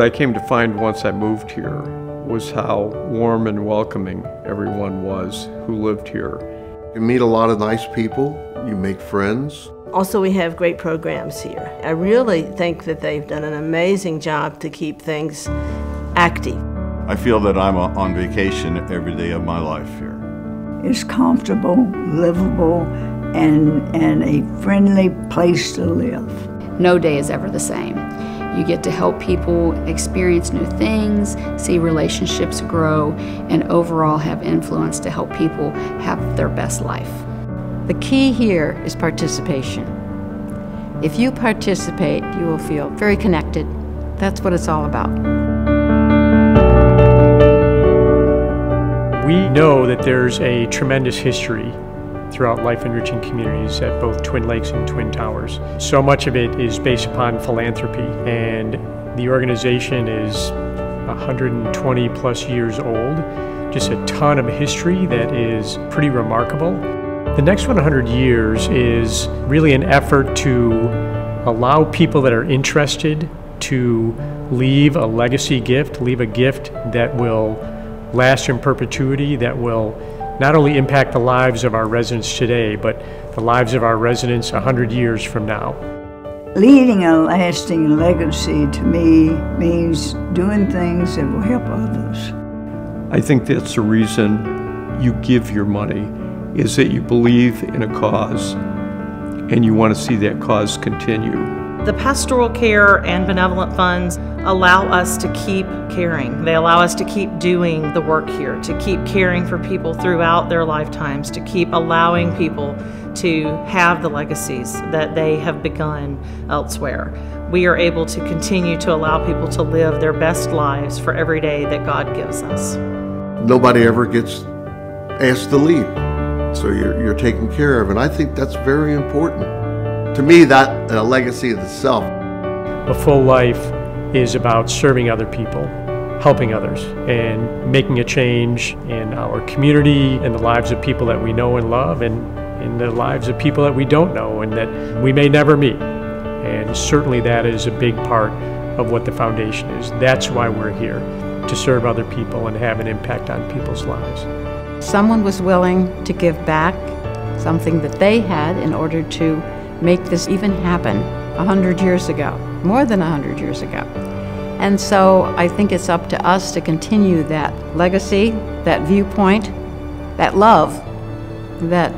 I came to find once I moved here was how warm and welcoming everyone was who lived here. You meet a lot of nice people, you make friends. Also, we have great programs here. I really think that they've done an amazing job to keep things active. I feel that I'm on vacation every day of my life here. It's comfortable, livable, and a friendly place to live. No day is ever the same. You get to help people experience new things, see relationships grow, and overall have influence to help people have their best life. The key here is participation. If you participate, you will feel very connected. That's what it's all about. We know that there's a tremendous history throughout life-enriching communities at both Twin Lakes and Twin Towers. So much of it is based upon philanthropy, and the organization is 120 plus years old. Just a ton of history that is pretty remarkable. The next 100 years is really an effort to allow people that are interested to leave a legacy gift, leave a gift that will last in perpetuity, that will not only impact the lives of our residents today, but the lives of our residents 100 years from now. Leaving a lasting legacy to me means doing things that will help others. I think that's the reason you give your money, is that you believe in a cause and you want to see that cause continue. The pastoral care and benevolent funds allow us to keep caring. They allow us to keep doing the work here, to keep caring for people throughout their lifetimes, to keep allowing people to have the legacies that they have begun elsewhere. We are able to continue to allow people to live their best lives for every day that God gives us. Nobody ever gets asked to leave, so you're taken care of, and I think that's very important. To me, that a legacy of itself. A full life is about serving other people, helping others, and making a change in our community, in the lives of people that we know and love, and in the lives of people that we don't know and that we may never meet. And certainly that is a big part of what the foundation is. That's why we're here, to serve other people and have an impact on people's lives. Someone was willing to give back something that they had in order to make this even happen 100 years ago, more than 100 years ago. And so I think it's up to us to continue that legacy, that viewpoint, that love, that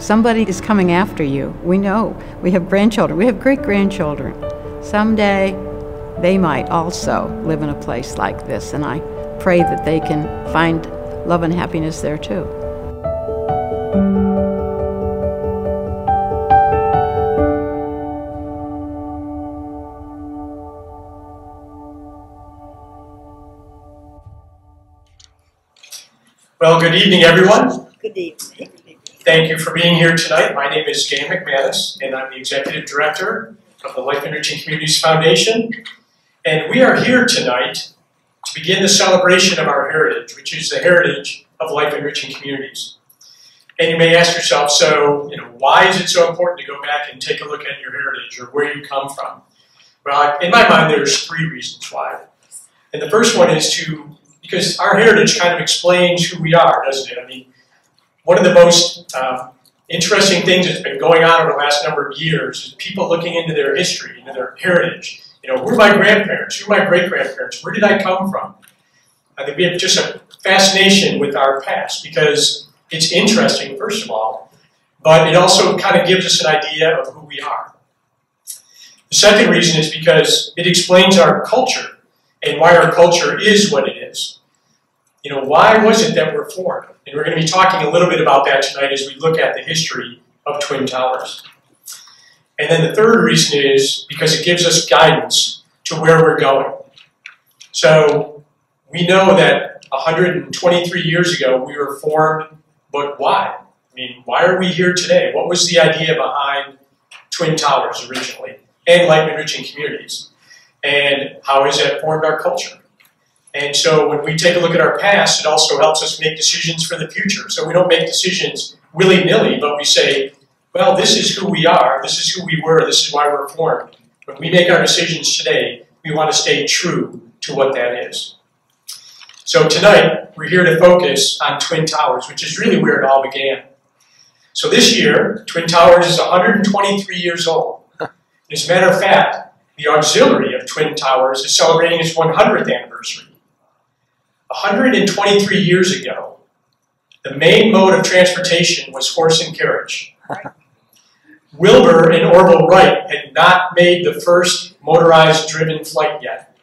somebody is coming after you. We know, we have grandchildren, we have great-grandchildren. Someday they might also live in a place like this, and I pray that they can find love and happiness there too. Well, good evening, everyone. Good evening. Thank you for being here tonight. My name is Dan McManus, and I'm the Executive Director of the Life Enriching Communities Foundation. And we are here tonight to begin the celebration of our heritage, which is the heritage of life enriching communities. And you may ask yourself, so, why is it so important to go back and take a look at your heritage or where you come from? Well, in my mind, there's three reasons why. And the first one is because our heritage kind of explains who we are, doesn't it? I mean, one of the most interesting things that's been going on over the last number of years is people looking into their history, into their heritage. Who are my grandparents? Who are my great-grandparents? Where did I come from? I think we have just a fascination with our past because it's interesting, first of all, but it also kind of gives us an idea of who we are. The second reason is because it explains our culture and why our culture is what it is. Why was it that we're formed? And we're going to be talking a little bit about that tonight as we look at the history of Twin Towers. And then the third reason is because it gives us guidance to where we're going. So we know that 123 years ago we were formed, but why? I mean, why are we here today? What was the idea behind Twin Towers originally and life enriching communities? And how has that formed our culture? And so when we take a look at our past, it also helps us make decisions for the future. So we don't make decisions willy-nilly, but we say, well, this is who we are, this is who we were, this is why we're formed. When we make our decisions today, we want to stay true to what that is. So tonight, we're here to focus on Twin Towers, which is really where it all began. So this year, Twin Towers is 123 years old. As a matter of fact, the auxiliary of Twin Towers is celebrating its 100th anniversary. 123 years ago, the main mode of transportation was horse and carriage. Wilbur and Orville Wright had not made the first motorized driven flight yet.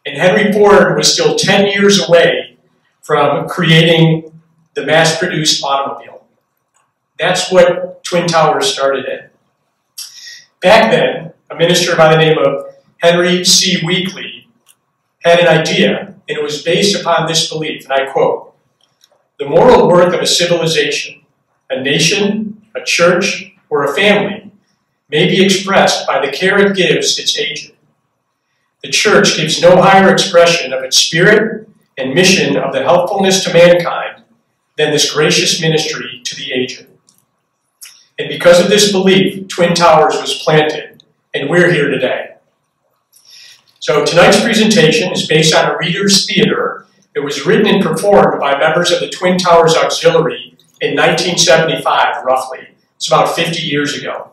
And Henry Ford was still 10 years away from creating the mass-produced automobile. That's what Twin Towers started in. Back then, a minister by the name of Henry C. Weakley had an idea, and it was based upon this belief, and I quote, "The moral worth of a civilization, a nation, a church, or a family may be expressed by the care it gives its aged. The church gives no higher expression of its spirit and mission of the helpfulness to mankind than this gracious ministry to the aged." And because of this belief, Twin Towers was planted, and we're here today. So tonight's presentation is based on a reader's theater that was written and performed by members of the Twin Towers Auxiliary in 1975, roughly. It's about 50 years ago.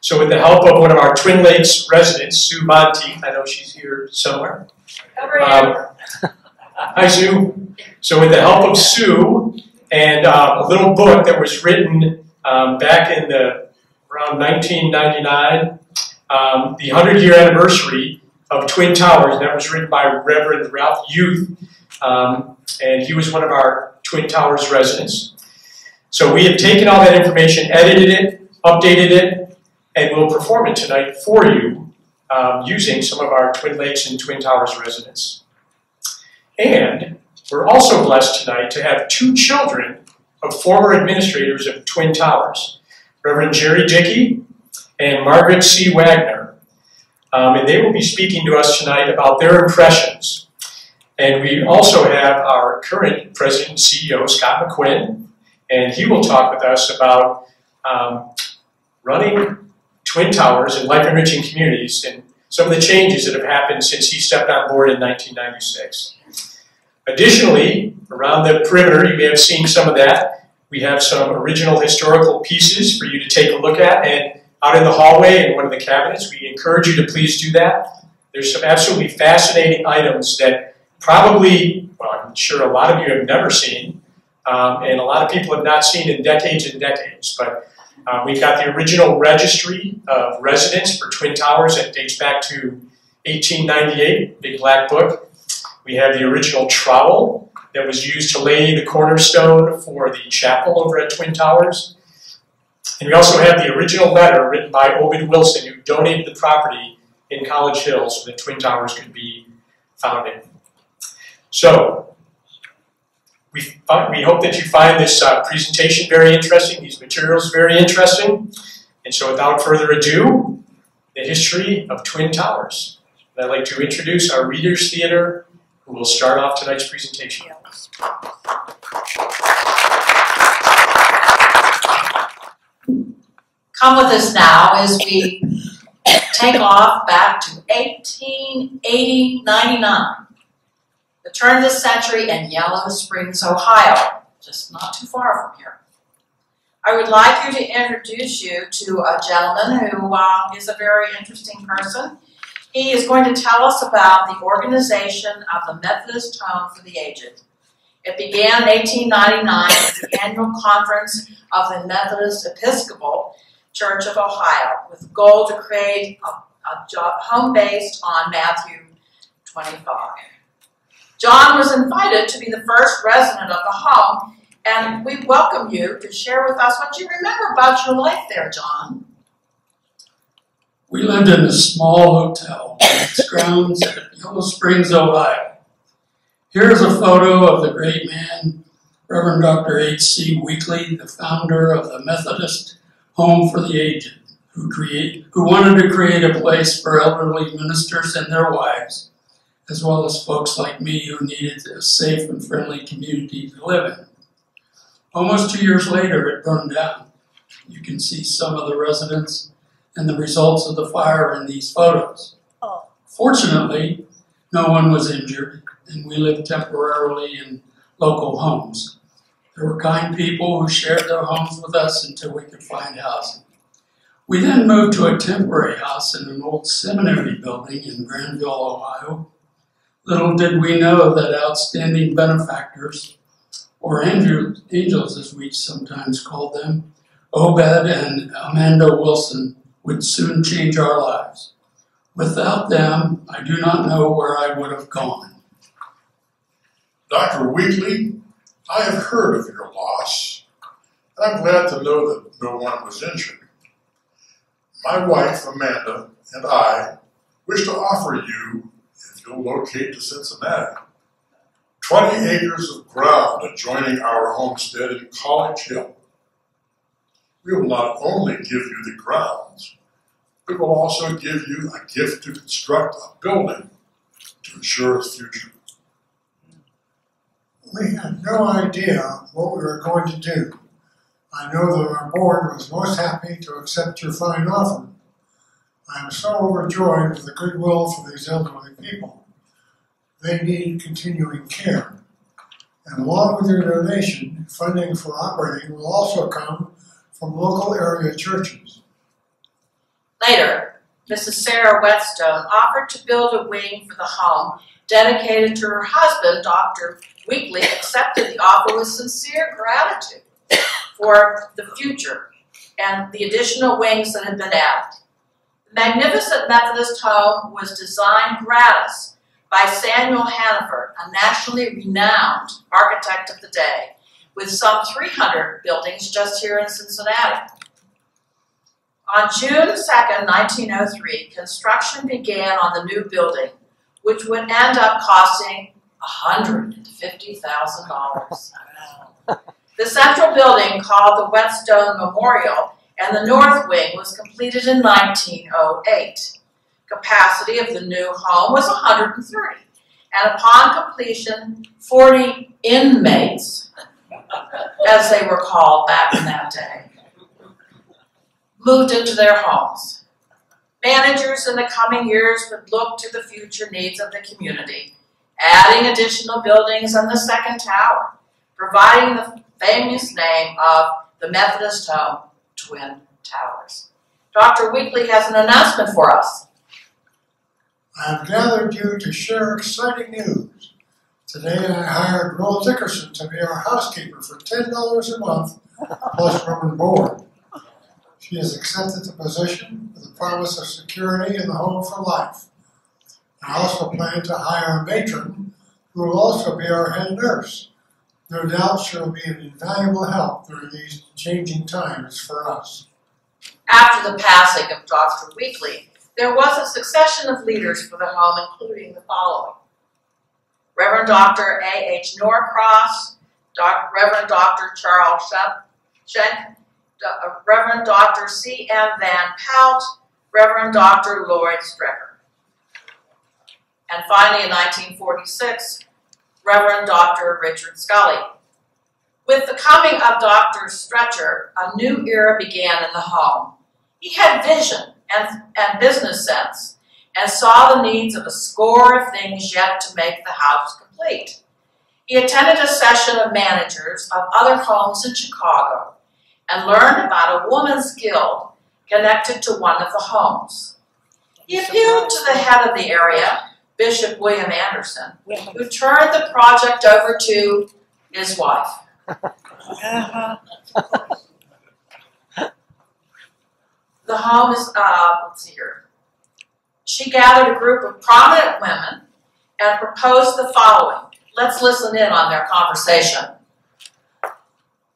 So with the help of one of our Twin Lakes residents, Sue Monteith, I know she's here somewhere. Hi, Sue. So with the help of Sue and a little book that was written back in around 1999, the 100-year anniversary of Twin Towers, and that was written by Reverend Ralph Youth, and he was one of our Twin Towers residents. So we have taken all that information, edited it, updated it, and we'll perform it tonight for you using some of our Twin Lakes and Twin Towers residents. And we're also blessed tonight to have two children of former administrators of Twin Towers, Reverend Jerry Dickey and Margaret C. Wagner. And they will be speaking to us tonight about their impressions. And we also have our current President and CEO, Scott McQuinn, and he will talk with us about running Twin Towers and life-enriching communities and some of the changes that have happened since he stepped on board in 1996. Additionally, around the perimeter, you may have seen some of that. We have some original historical pieces for you to take a look at, and out in the hallway in one of the cabinets, we encourage you to please do that. There's some absolutely fascinating items that probably, well, I'm sure a lot of you have never seen, and a lot of people have not seen in decades and decades. But we've got the original registry of residents for Twin Towers that dates back to 1898, big black book. We have the original trowel that was used to lay the cornerstone for the chapel over at Twin Towers. And we also have the original letter written by Obed Wilson, who donated the property in College Hill so that Twin Towers could be founded. So, we hope that you find this presentation very interesting, these materials very interesting. And so without further ado, the history of Twin Towers. And I'd like to introduce our Readers Theater, who will start off tonight's presentation. Come with us now as we take off back to 1880-99, the turn of the century in Yellow Springs, Ohio, just not too far from here. I would like you to introduce you to a gentleman who is a very interesting person. He is going to tell us about the organization of the Methodist Home for the Aged. It began in 1899 at the annual conference of the Methodist Episcopal Church of Ohio, with the goal to create a home based on Matthew 25. John was invited to be the first resident of the home, and we welcome you to share with us what you remember about your life there, John. We lived in a small hotel on its grounds at Yellow Springs, Ohio. Here's a photo of the great man, Reverend Dr. H.C. Weakley, the founder of the Methodist Home for the Aged, who wanted to create a place for elderly ministers and their wives, as well as folks like me who needed a safe and friendly community to live in. Almost 2 years later, it burned down. You can see some of the residents and the results of the fire in these photos. Fortunately, No one was injured, and we lived temporarily in local homes. There were kind people who shared their homes with us until we could find housing. We then moved to a temporary house in an old seminary building in Granville, Ohio. Little did we know that outstanding benefactors, or angels as we sometimes called them, Obed and Amanda Wilson, would soon change our lives. Without them, I do not know where I would have gone. Dr. Wheatley, I have heard of your loss, and I'm glad to know that no one was injured. My wife, Amanda, and I wish to offer you, if you'll locate to Cincinnati, 20 acres of ground adjoining our homestead in College Hill. We will not only give you the grounds, we will also give you a gift to construct a building to ensure its future. We had no idea what we were going to do. I know that our board was most happy to accept your fine offer. I am so overjoyed with the goodwill for these elderly people. They need continuing care. And along with your donation, funding for operating will also come from local area churches. Later, Mrs. Sarah Whetstone offered to build a wing for the home dedicated to her husband. Dr. Wheatley accepted the offer with sincere gratitude for the future and the additional wings that had been added. The magnificent Methodist home was designed gratis by Samuel Hannaford, a nationally renowned architect of the day, with some 300 buildings just here in Cincinnati. On June 2nd, 1903, construction began on the new building, which would end up costing $150,000. The central building, called the Whetstone Memorial, and the north wing was completed in 1908. Capacity of the new home was 130, and upon completion, 40 inmates, as they were called back in that day, moved into their homes. Managers in the coming years would look to the future needs of the community, adding additional buildings on the second tower, providing the famous name of the Methodist home, Twin Towers. Dr. Wheatley has an announcement for us. I have gathered you to share exciting news. Today I hired Roll Dickerson to be our housekeeper for $10 a month plus room and board. She has accepted the position with the promise of security in the home for life. I also plan to hire a matron who will also be our head nurse. No doubt she will be an invaluable help during these changing times for us. After the passing of Dr. Wheatley, there was a succession of leaders for the home, including the following: Reverend Dr. A.H. Norcross, Reverend Dr. Charles Schenck, Reverend Dr. C.M. Van Pelt, Reverend Dr. Lloyd Strecker. And finally, in 1946, Reverend Dr. Richard Scully. With the coming of Dr. Stretcher, a new era began in the home. He had vision and business sense, and saw the needs of a score of things yet to make the house complete. He attended a session of managers of other homes in Chicago and learned about a woman's guild connected to one of the homes. He appealed to the head of the area, Bishop William Anderson, who turned the project over to his wife. The home is, let's see here. She gathered a group of prominent women and proposed the following. Let's listen in on their conversation.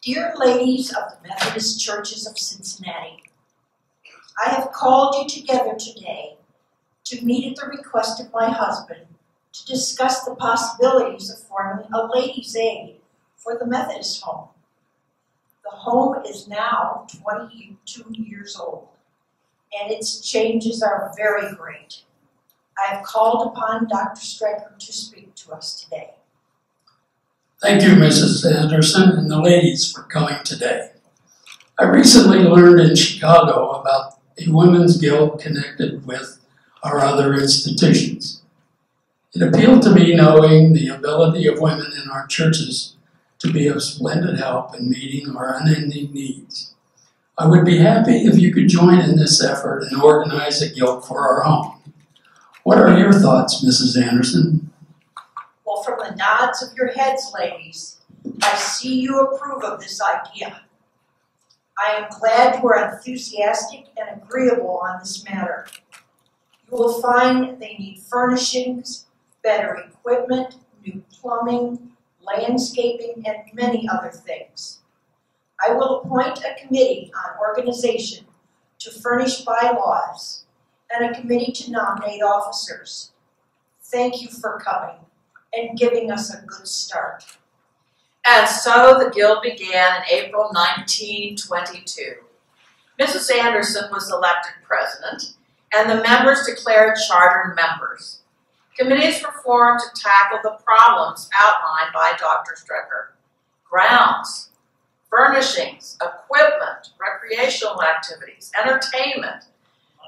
Dear ladies of the Methodist Churches of Cincinnati, I have called you together today to meet at the request of my husband to discuss the possibilities of forming a ladies' aid for the Methodist home. The home is now 22 years old, and its changes are very great. I have called upon Dr. Strecker to speak to us today. Thank you, Mrs. Anderson, and the ladies for coming today. I recently learned in Chicago about a women's guild connected with our other institutions. It appealed to me knowing the ability of women in our churches to be of splendid help in meeting our unending needs. I would be happy if you could join in this effort and organize a guild for our home. What are your thoughts, Mrs. Anderson? Well, from the nods of your heads, ladies, I see you approve of this idea. I am glad you are enthusiastic and agreeable on this matter. You will find they need furnishings, better equipment, new plumbing, landscaping, and many other things. I will appoint a committee on organization to furnish bylaws and a committee to nominate officers. Thank you for coming and giving us a good start. And so the guild began in April 1922. Mrs. Anderson was elected president, and the members declared charter members. Committees were formed to tackle the problems outlined by Dr. Strecker: grounds, furnishings, equipment, recreational activities, entertainment.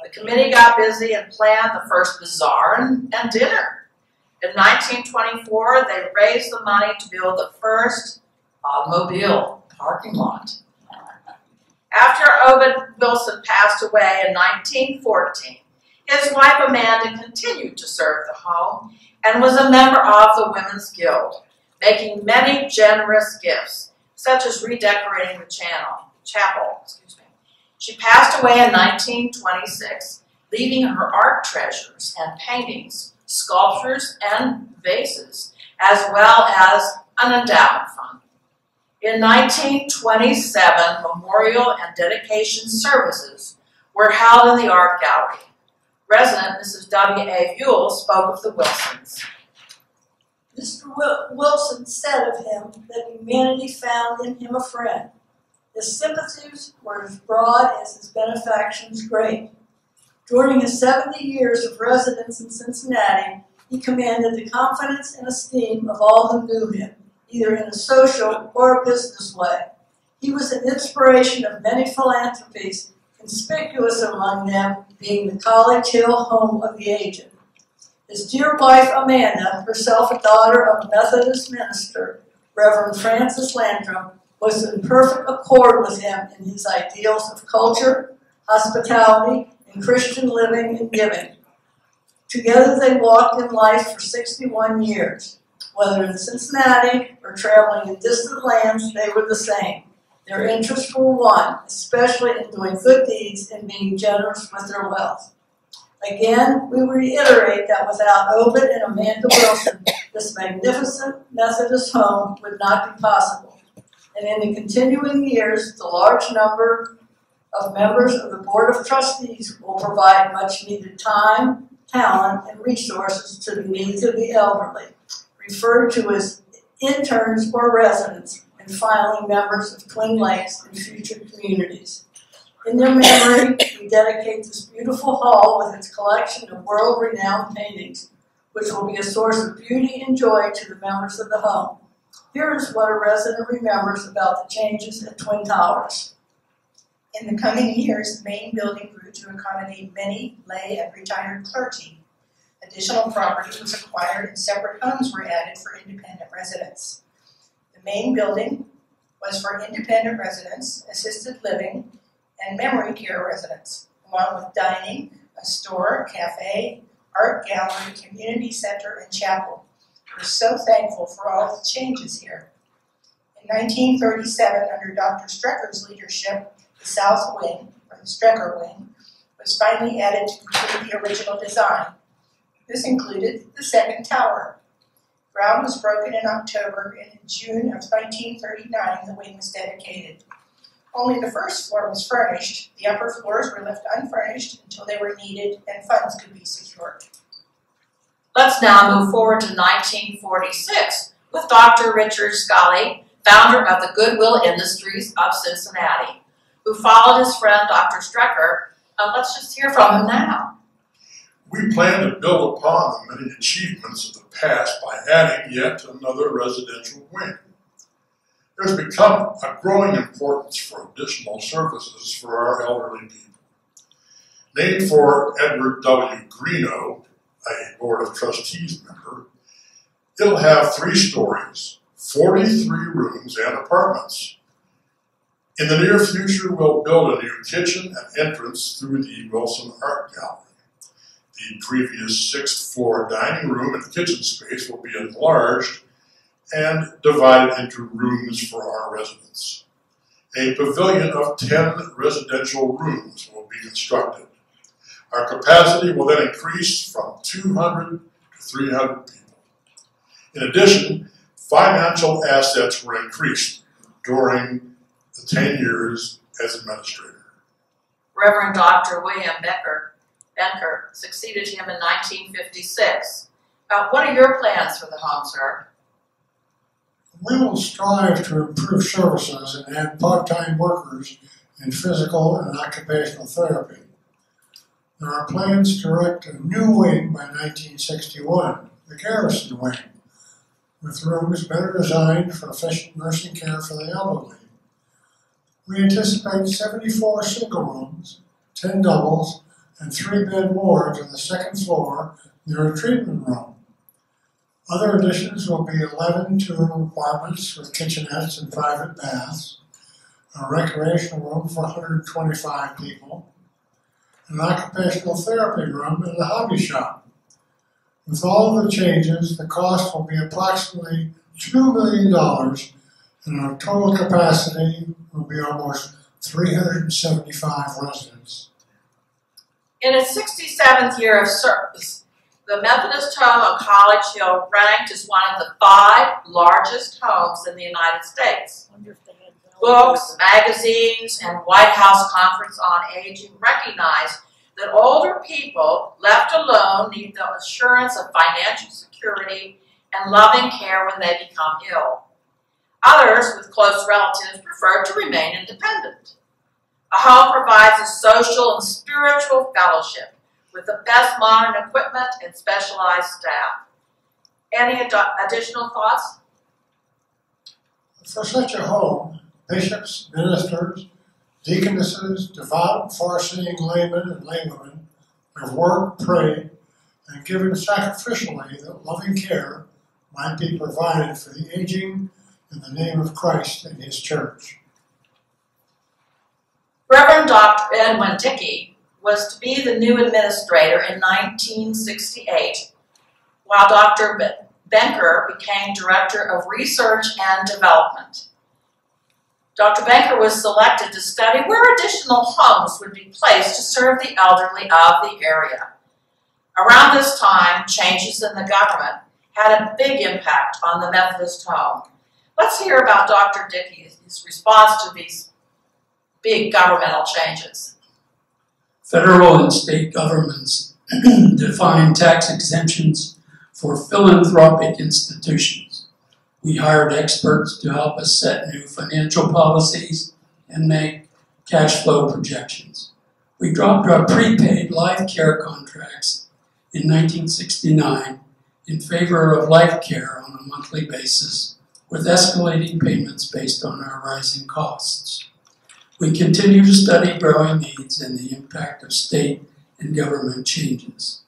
The committee got busy and planned the first bazaar and dinner. In 1924, they raised the money to build the first automobile parking lot. After Obed Wilson passed away in 1914, his wife Amanda continued to serve the home and was a member of the Women's Guild, making many generous gifts, such as redecorating the chapel. She passed away in 1926, leaving her art treasures and paintings, sculptures, and vases, as well as an endowment fund. In 1927, memorial and dedication services were held in the art gallery. Resident Mrs. W.A. Buell spoke of the Wilsons. Mr. Wilson said of him that humanity found in him a friend. His sympathies were as broad as his benefactions great. During his 70 years of residence in Cincinnati, he commanded the confidence and esteem of all who knew him, either in a social or a business way. He was an inspiration of many philanthropies, conspicuous among them being the College Hill Home of the Aged. His dear wife Amanda, herself a daughter of a Methodist minister, Reverend Francis Landrum, was in perfect accord with him in his ideals of culture, hospitality, and Christian living and giving. Together they walked in life for 61 years. Whether in Cincinnati or traveling in distant lands, they were the same. Their interests were one, especially in doing good deeds and being generous with their wealth. Again, we reiterate that without Obed and Amanda Wilson, this magnificent Methodist home would not be possible. And in the continuing years, the large number of members of the Board of Trustees will provide much needed time, talent, and resources to the needs of the elderly, referred to as interns or residents, and finally members of Twin Lakes and future communities. In their memory, we dedicate this beautiful hall with its collection of world-renowned paintings, which will be a source of beauty and joy to the members of the home. Here is what a resident remembers about the changes at Twin Towers. In the coming years, the main building grew to accommodate many lay and retired clergy. Additional property was acquired and separate homes were added for independent residents. The main building was for independent residents, assisted living, and memory care residents, along with dining, a store, cafe, art gallery, community center, and chapel. We're so thankful for all the changes here. In 1937, under Dr. Strecker's leadership, the South Wing, or the Strecker Wing, was finally added to complete the original design. This included the second tower. Ground was broken in October, and in June of 1939, the wing was dedicated. Only the first floor was furnished. The upper floors were left unfurnished until they were needed and funds could be secured. Let's now move forward to 1946 with Dr. Richard Scully, founder of the Goodwill Industries of Cincinnati, who followed his friend Dr. Strecker. Let's just hear from him now. We plan to build upon the many achievements of the past by adding yet another residential wing. There's become a growing importance for additional services for our elderly people. Named for Edward W. Greenough, a Board of Trustees member. It'll have 3 stories, 43 rooms and apartments. In the near future, we'll build a new kitchen and entrance through the Wilson Art Gallery. The previous 6th floor dining room and kitchen space will be enlarged and divided into rooms for our residents. A pavilion of 10 residential rooms will be constructed. Our capacity will then increase from 200 to 300 people. In addition, financial assets were increased during the 10 years as administrator. Reverend Dr. William Benker succeeded him in 1956. What are your plans for the home, sir? We will strive to improve services and add part-time workers in physical and occupational therapy. There are plans to erect a new wing by 1961, the Garrison Wing, with rooms better designed for efficient nursing care for the elderly. We anticipate 74 single rooms, 10 doubles, and 3-bed wards on the 2nd floor near a treatment room. Other additions will be 11 two-room apartments with kitchenettes and private baths, a recreational room for 125 people, an occupational therapy room, and a hobby shop. With all of the changes, the cost will be approximately $2 million, and our total capacity will be almost 375 residents. In its 67th year of service, the Methodist Home on College Hill ranked as one of the 5 largest homes in the United States. Books, magazines, and White House Conference on Aging recognize that older people left alone need the assurance of financial security and loving care when they become ill. Others with close relatives prefer to remain independent. A home provides a social and spiritual fellowship with the best modern equipment and specialized staff. Any additional thoughts? For such a home, bishops, ministers, deaconesses, devout and far-seeing laymen and laywomen have worked, prayed, and given sacrificially that loving care might be provided for the aging in the name of Christ and His church. Reverend Dr. Edwin Dickey was to be the new administrator in 1968, while Dr. Benker became Director of Research and Development. Dr. Benker was selected to study where additional homes would be placed to serve the elderly of the area. Around this time, changes in the government had a big impact on the Methodist home. Let's hear about Dr. Dickey's response to these big governmental changes. Federal and state governments define tax exemptions for philanthropic institutions. We hired experts to help us set new financial policies and make cash flow projections. We dropped our prepaid life care contracts in 1969 in favor of life care on a monthly basis with escalating payments based on our rising costs. We continue to study growing needs and the impact of state and government changes.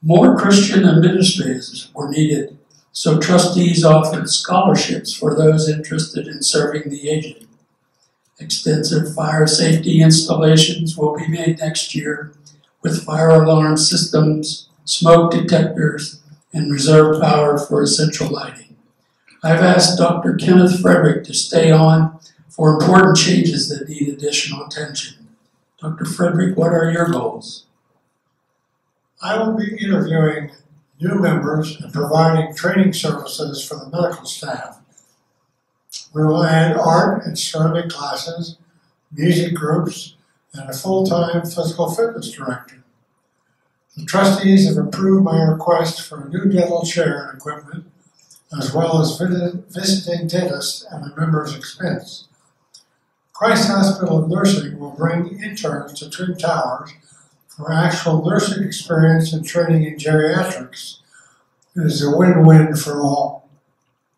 More Christian administrators were needed, so trustees offered scholarships for those interested in serving the aged. Extensive fire safety installations will be made next year with fire alarm systems, smoke detectors, and reserve power for essential lighting. I've asked Dr. Kenneth Frederick to stay on for important changes that need additional attention. Dr. Frederick, what are your goals? I will be interviewing new members and providing training services for the medical staff. We will add art and ceramic classes, music groups, and a full-time physical fitness director. The trustees have approved my request for a new dental chair and equipment, as well as visiting dentists at a member's expense. Christ Hospital of Nursing will bring interns to Twin Towers for actual nursing experience and training in geriatrics. It is a win-win for all.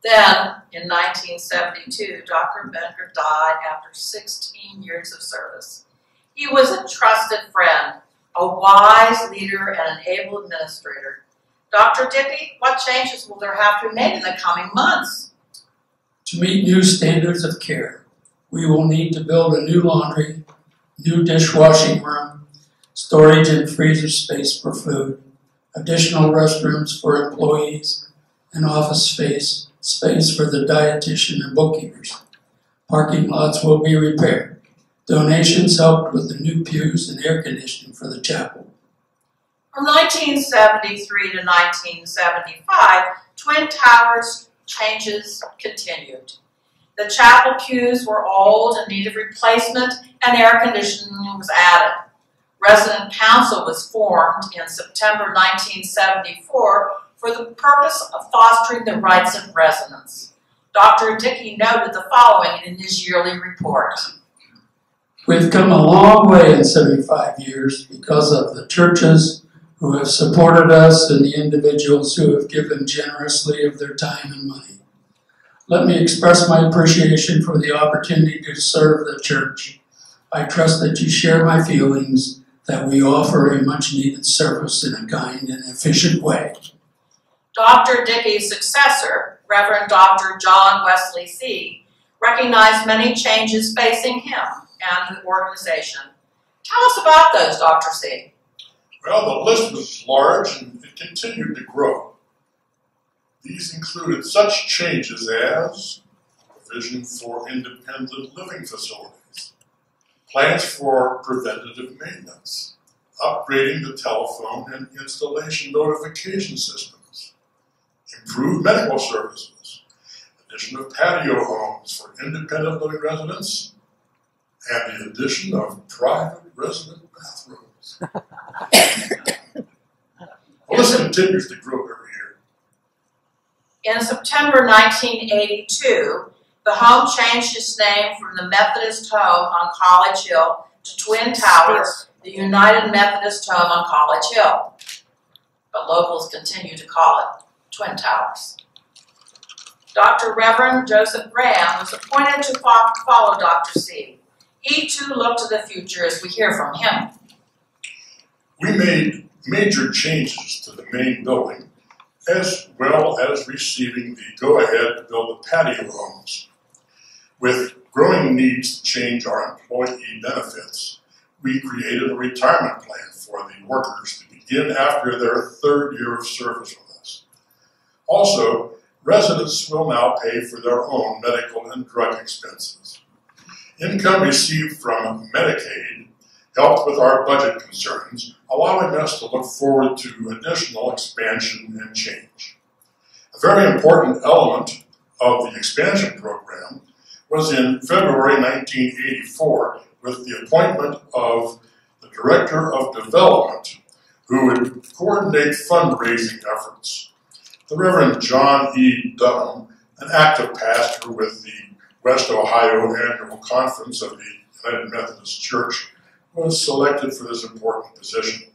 Then, in 1972, Dr. Benker died after 16 years of service. He was a trusted friend a wise leader, and an able administrator. Dr. Dickey, what changes will there have to be made in the coming months? To meet new standards of care, we will need to build a new laundry, new dishwashing room, storage and freezer space for food, additional restrooms for employees, and office space for the dietitian and bookkeepers. Parking lots will be repaired. Donations helped with the new pews and air conditioning for the chapel. From 1973 to 1975, Twin Towers changes continued. The chapel pews were old and needed replacement, and air conditioning was added. Resident Council was formed in September 1974 for the purpose of fostering the rights of residents. Dr. Dickey noted the following in his yearly report. We've come a long way in 75 years because of the churches who have supported us and the individuals who have given generously of their time and money. Let me express my appreciation for the opportunity to serve the church. I trust that you share my feelings that we offer a much-needed service in a kind and efficient way. Dr. Dickey's successor, Reverend Dr. John Wesley C., recognized many changes facing him and the organization. Tell us about those, Dr. C. Well, the list was large and it continued to grow. These included such changes as provision for independent living facilities, plans for preventative maintenance, upgrading the telephone and installation notification systems, improved medical services, addition of patio homes for independent living residents, and the addition of private resident bathrooms. Well, this continues to grow every year. In September 1982, the home changed its name from the Methodist Home on College Hill to Twin Towers, the United Methodist Home on College Hill. But locals continue to call it Twin Towers. Dr. Reverend Joseph Graham was appointed to follow Dr. C. He too looked to the future as we hear from him. We made major changes to the main building, as well as receiving the go-ahead to build the patio homes. With growing needs to change our employee benefits, we created a retirement plan for the workers to begin after their third year of service with us. Also, residents will now pay for their own medical and drug expenses. Income received from Medicaid helped with our budget concerns, allowing us to look forward to additional expansion and change. A very important element of the expansion program was in February 1984 with the appointment of the Director of Development, who would coordinate fundraising efforts. The Reverend John E. Dunham, an active pastor with the West Ohio Annual Conference of the United Methodist Church, was selected for this important position.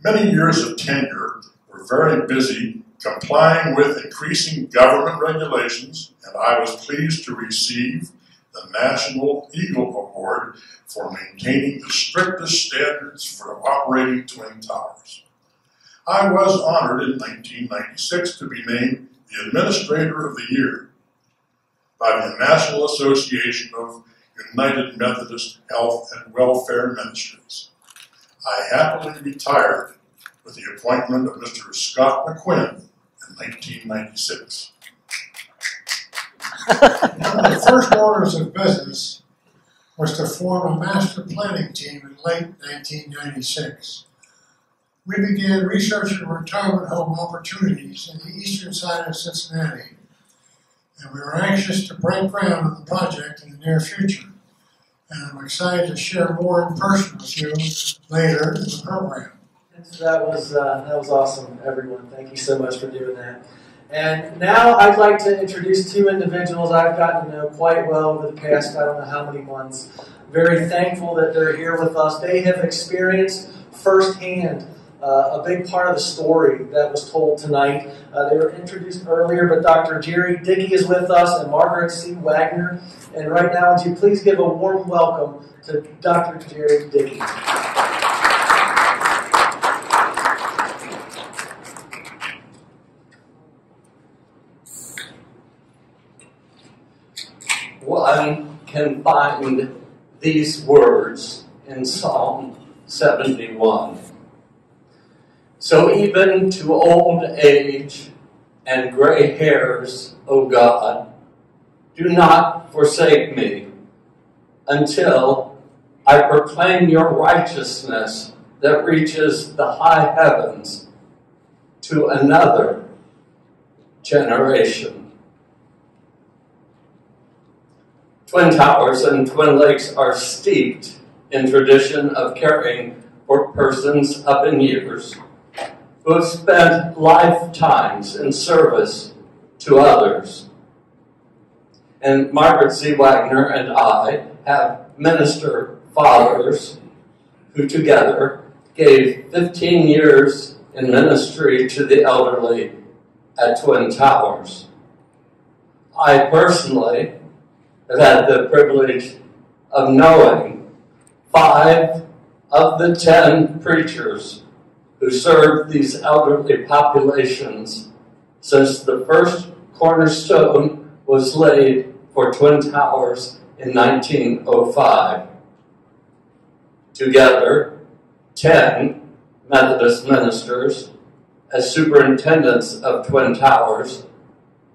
Many years of tenure were very busy complying with increasing government regulations, and I was pleased to receive the National Eagle Award for maintaining the strictest standards for operating Twin Towers. I was honored in 1996 to be named the Administrator of the Year by the National Association of United Methodist Health and Welfare Ministries. I happily retired with the appointment of Mr. Scott McQuinn in 1996. One of the first orders of business was to form a master planning team in late 1996. We began researching retirement home opportunities in the eastern side of Cincinnati, and we were anxious to break ground on the project in the near future. And I'm excited to share more in person with you later in the program. That was awesome, everyone. Thank you so much for doing that. And now I'd like to introduce two individuals I've gotten to know quite well over the past, I don't know how many months. Very thankful that they're here with us. They have experienced firsthand a big part of the story that was told tonight. They were introduced earlier, but Dr. Jerry Dickey is with us and Margaret C. Wagner. And right now, would you please give a warm welcome to Dr. Jerry Dickey. one can find these words in Psalm 71. So even to old age and gray hairs, O God, do not forsake me until I proclaim your righteousness that reaches the high heavens to another generation. Twin Towers and Twin Lakes are steeped in tradition of caring for persons up in years who have spent lifetimes in service to others. And Margaret C. Wagner and I have minister fathers who together gave 15 years in ministry to the elderly at Twin Towers. I personally have had the privilege of knowing 5 of the 10 preachers who served these elderly populations since the first cornerstone was laid for Twin Towers in 1905. Together, 10 Methodist ministers, as superintendents of Twin Towers,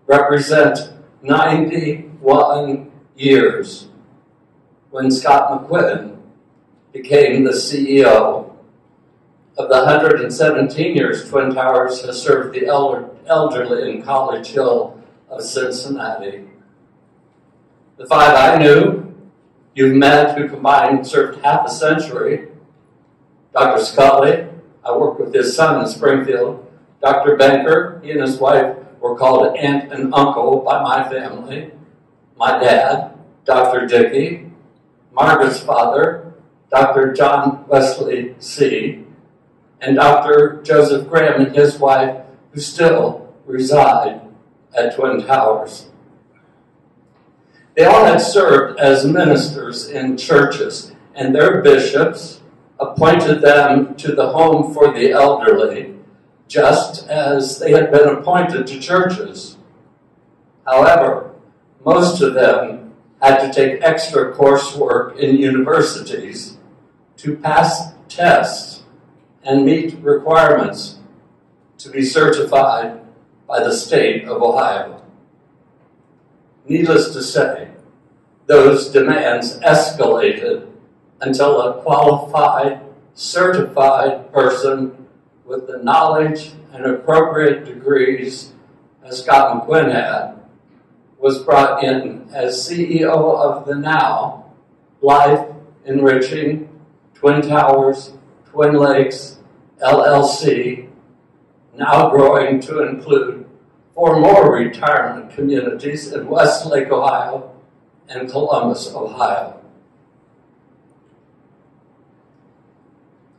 represent 91 years when Scott McQuinn became the CEO. Of the 117 years Twin Towers has served the elderly in College Hill of Cincinnati. The 5 I knew, you've met, who combined served half a century. Dr. Scully, I worked with his son in Springfield. Dr. Benker, he and his wife were called aunt and uncle by my family. My dad, Dr. Dickey, Margaret's father, Dr. John Wesley C., and Dr. Joseph Graham and his wife, who still reside at Twin Towers. They all had served as ministers in churches, and their bishops appointed them to the home for the elderly, just as they had been appointed to churches. However, most of them had to take extra coursework in universities to pass tests and meet requirements to be certified by the state of Ohio. Needless to say, those demands escalated until a qualified, certified person with the knowledge and appropriate degrees, as Scott McQuinn had, was brought in as CEO of the now life-enriching Twin Towers, Twin Lakes, LLC, now growing to include 4 more retirement communities in Westlake, Ohio, and Columbus, Ohio.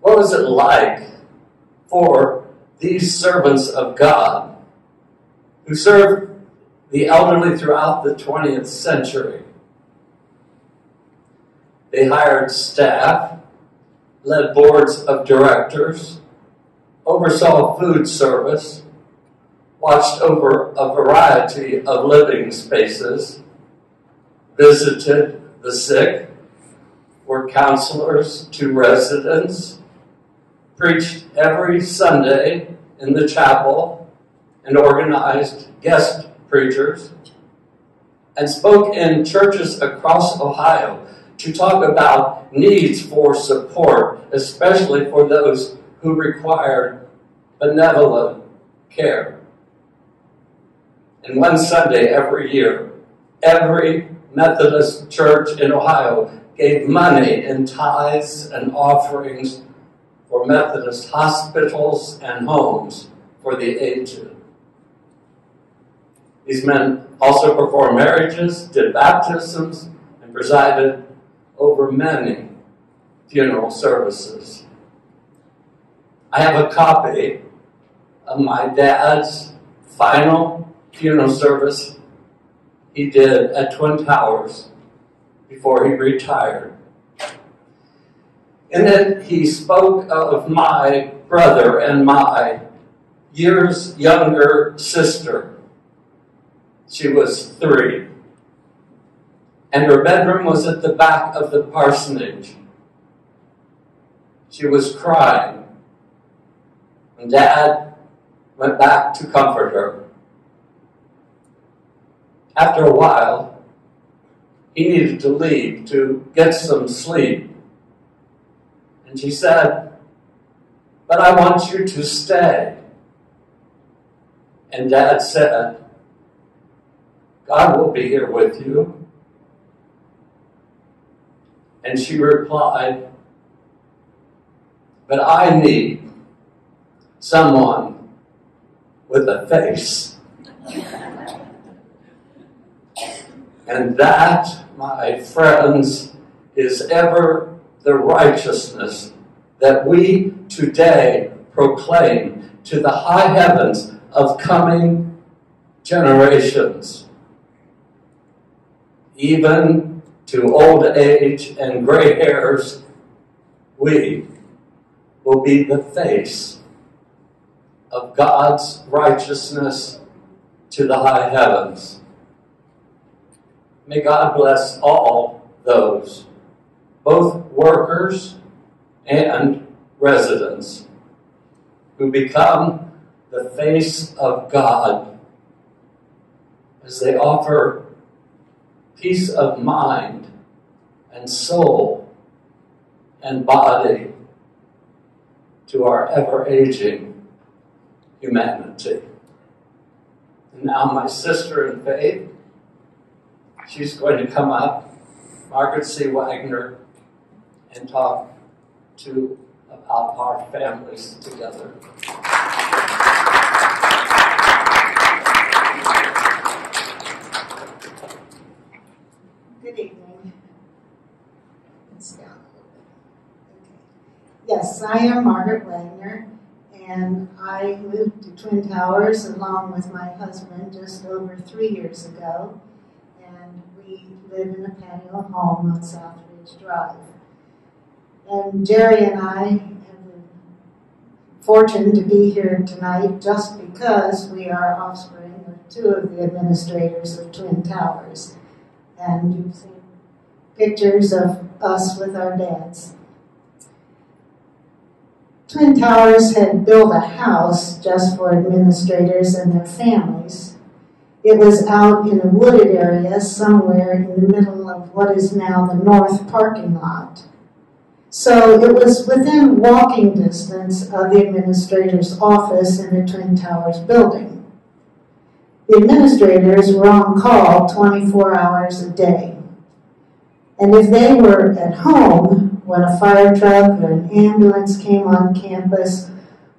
What was it like for these servants of God who served the elderly throughout the 20th century? They hired staff, led boards of directors, oversaw food service, watched over a variety of living spaces, visited the sick, were counselors to residents, preached every Sunday in the chapel, and organized guest preachers, and spoke in churches across Ohio to talk about needs for support, especially for those who required benevolent care. And one Sunday every year, every Methodist church in Ohio gave money in tithes and offerings for Methodist hospitals and homes for the aged. These men also performed marriages, did baptisms, and presided over many funeral services. I have a copy of my dad's final funeral service he did at Twin Towers before he retired. In it, he spoke of my brother and my years younger sister. She was 3. and her bedroom was at the back of the parsonage. She was crying, and Dad went back to comfort her. After a while, he needed to leave to get some sleep. And she said, "But I want you to stay." And Dad said, "God will be here with you." And she replied, "But I need someone with a face." And that, my friends, is ever the righteousness that we today proclaim to the high heavens of coming generations. Even to old age and gray hairs, we will be the face of God's righteousness to the high heavens. May God bless all those, both workers and residents, who become the face of God as they offer peace of mind and soul and body to our ever-aging humanity. And now my sister in faith, she's going to come up, Margaret C. Wagner, and talk about our families together. Good evening. Let's down a little bit. Okay. Yes, I am Margaret Wagner, and I moved to Twin Towers along with my husband just over 3 years ago, and we live in a patio home on South Ridge Drive. And Jerry and I have the fortune to be here tonight just because we are offspring of two of the administrators of Twin Towers. And you've seen pictures of us with our dads. Twin Towers had built a house just for administrators and their families. It was out in a wooded area somewhere in the middle of what is now the north parking lot. So it was within walking distance of the administrator's office in the Twin Towers building. The administrators were on call 24 hours a day. And if they were at home when a fire truck or an ambulance came on campus,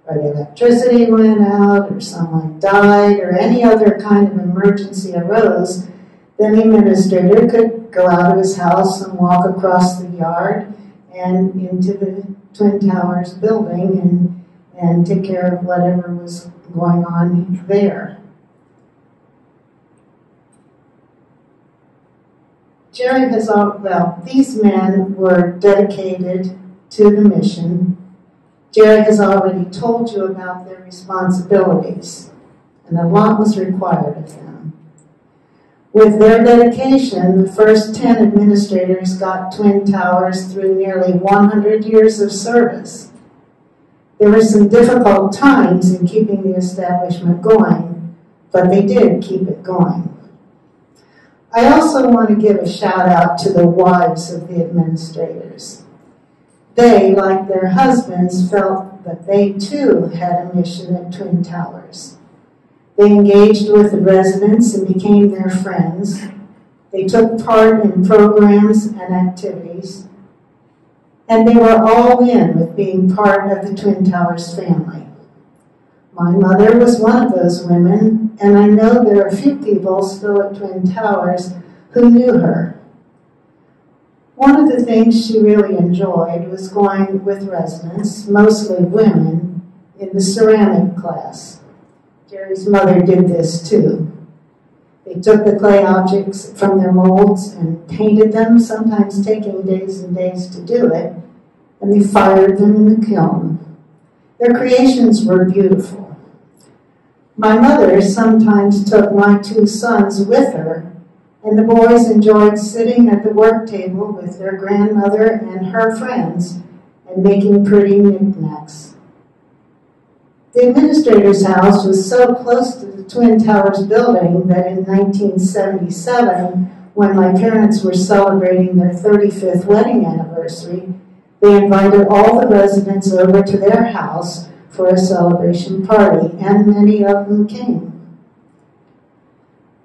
or the electricity went out, or someone died, or any other kind of emergency arose, then the administrator could go out of his house and walk across the yard and into the Twin Towers building and take care of whatever was going on there. Jerry has, these men were dedicated to the mission. Jerry has already told you about their responsibilities, and a lot was required of them. With their dedication, the first 10 administrators got Twin Towers through nearly 100 years of service. There were some difficult times in keeping the establishment going, but they did keep it going. I also want to give a shout out to the wives of the administrators. They, like their husbands, felt that they too had a mission at Twin Towers. They engaged with the residents and became their friends. They took part in programs and activities. And they were all in with being part of the Twin Towers family. My mother was one of those women, and I know there are a few people still at Twin Towers who knew her. One of the things she really enjoyed was going with residents, mostly women, in the ceramic class. Jerry's mother did this too. They took the clay objects from their molds and painted them, sometimes taking days and days to do it, and they fired them in the kiln. Their creations were beautiful. My mother sometimes took my two sons with her, and the boys enjoyed sitting at the work table with their grandmother and her friends and making pretty knickknacks. The administrator's house was so close to the Twin Towers building that in 1977, when my parents were celebrating their 35th wedding anniversary, they invited all the residents over to their house for a celebration party, and many of them came.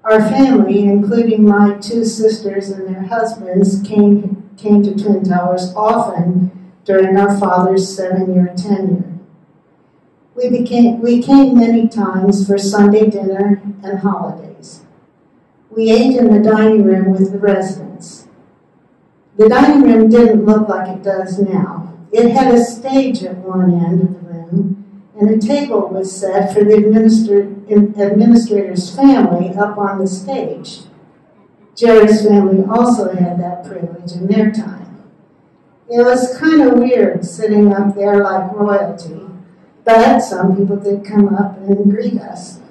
Our family, including my two sisters and their husbands, came to Twin Towers often during our father's 7-year tenure. We came many times for Sunday dinner and holidays. We ate in the dining room with the residents. The dining room didn't look like it does now. It had a stage at one end of the room, and a table was set for the administrator's family up on the stage. Jerry's family also had that privilege in their time. It was kind of weird sitting up there like royalty, but some people did come up and greet us.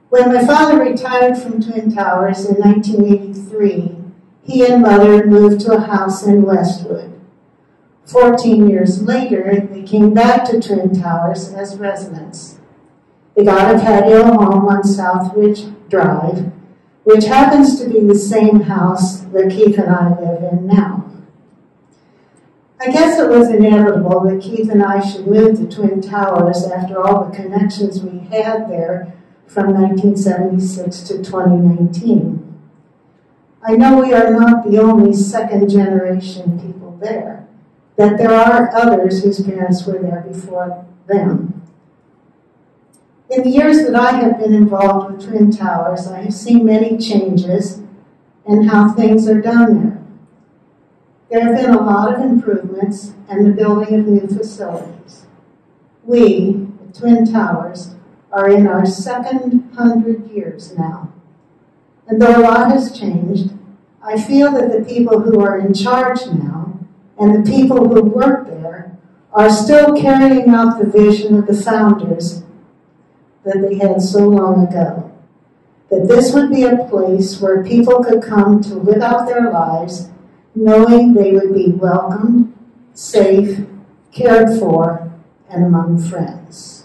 When my father retired from Twin Towers in 1983, he and Mother moved to a house in Westwood. 14 years later, they came back to Twin Towers as residents. They got a patio home on Southridge Drive, which happens to be the same house that Keith and I live in now. I guess it was inevitable that Keith and I should move to Twin Towers after all the connections we had there from 1976 to 2019. I know we are not the only second-generation people there, that there are others whose parents were there before them. In the years that I have been involved with Twin Towers, I have seen many changes in how things are done there. There have been a lot of improvements and the building of new facilities. We, at Twin Towers, are in our second 100 years now. And though a lot has changed, I feel that the people who are in charge now and the people who work there are still carrying out the vision of the founders that they had so long ago. That this would be a place where people could come to live out their lives knowing they would be welcomed, safe, cared for, and among friends.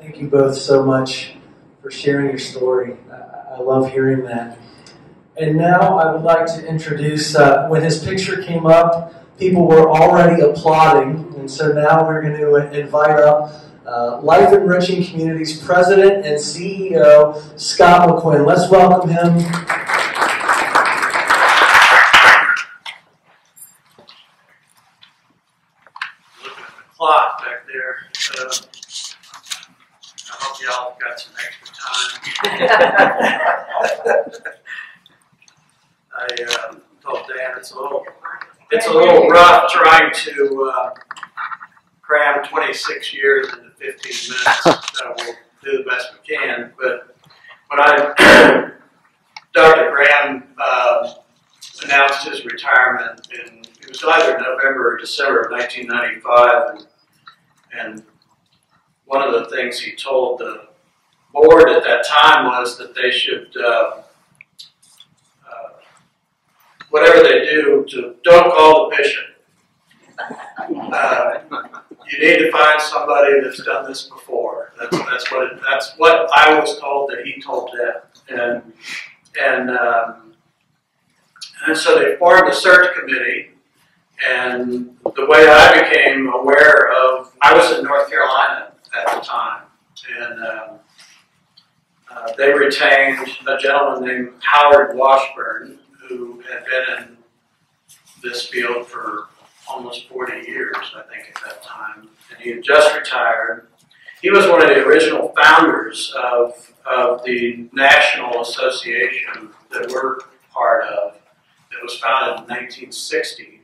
Thank you both so much for sharing your story. I love hearing that. And now I would like to introduce, when his picture came up, people were already applauding, and so now we're going to invite up Life Enriching Communities President and CEO, Scott McQuinn. Let's welcome him. Looking at the clock back there. I hope y'all got some extra time. I told Dan it's a little rough trying to cram 26 years into 15 minutes. We'll do the best we can. But when Dr. Graham announced his retirement, it was either November or December of 1995, and one of the things he told the board at that time was that they should, whatever they do, don't call the bishop. You need to find somebody that's done this before. That's what I was told that he told them. And so they formed a search committee. And the way I became aware of, I was in North Carolina at the time, and they retained a gentleman named Howard Washburn, who had been in this field for almost 40 years, I think, at that time, and he had just retired. He was one of the original founders of the National Association that we're part of, that was founded in 1960.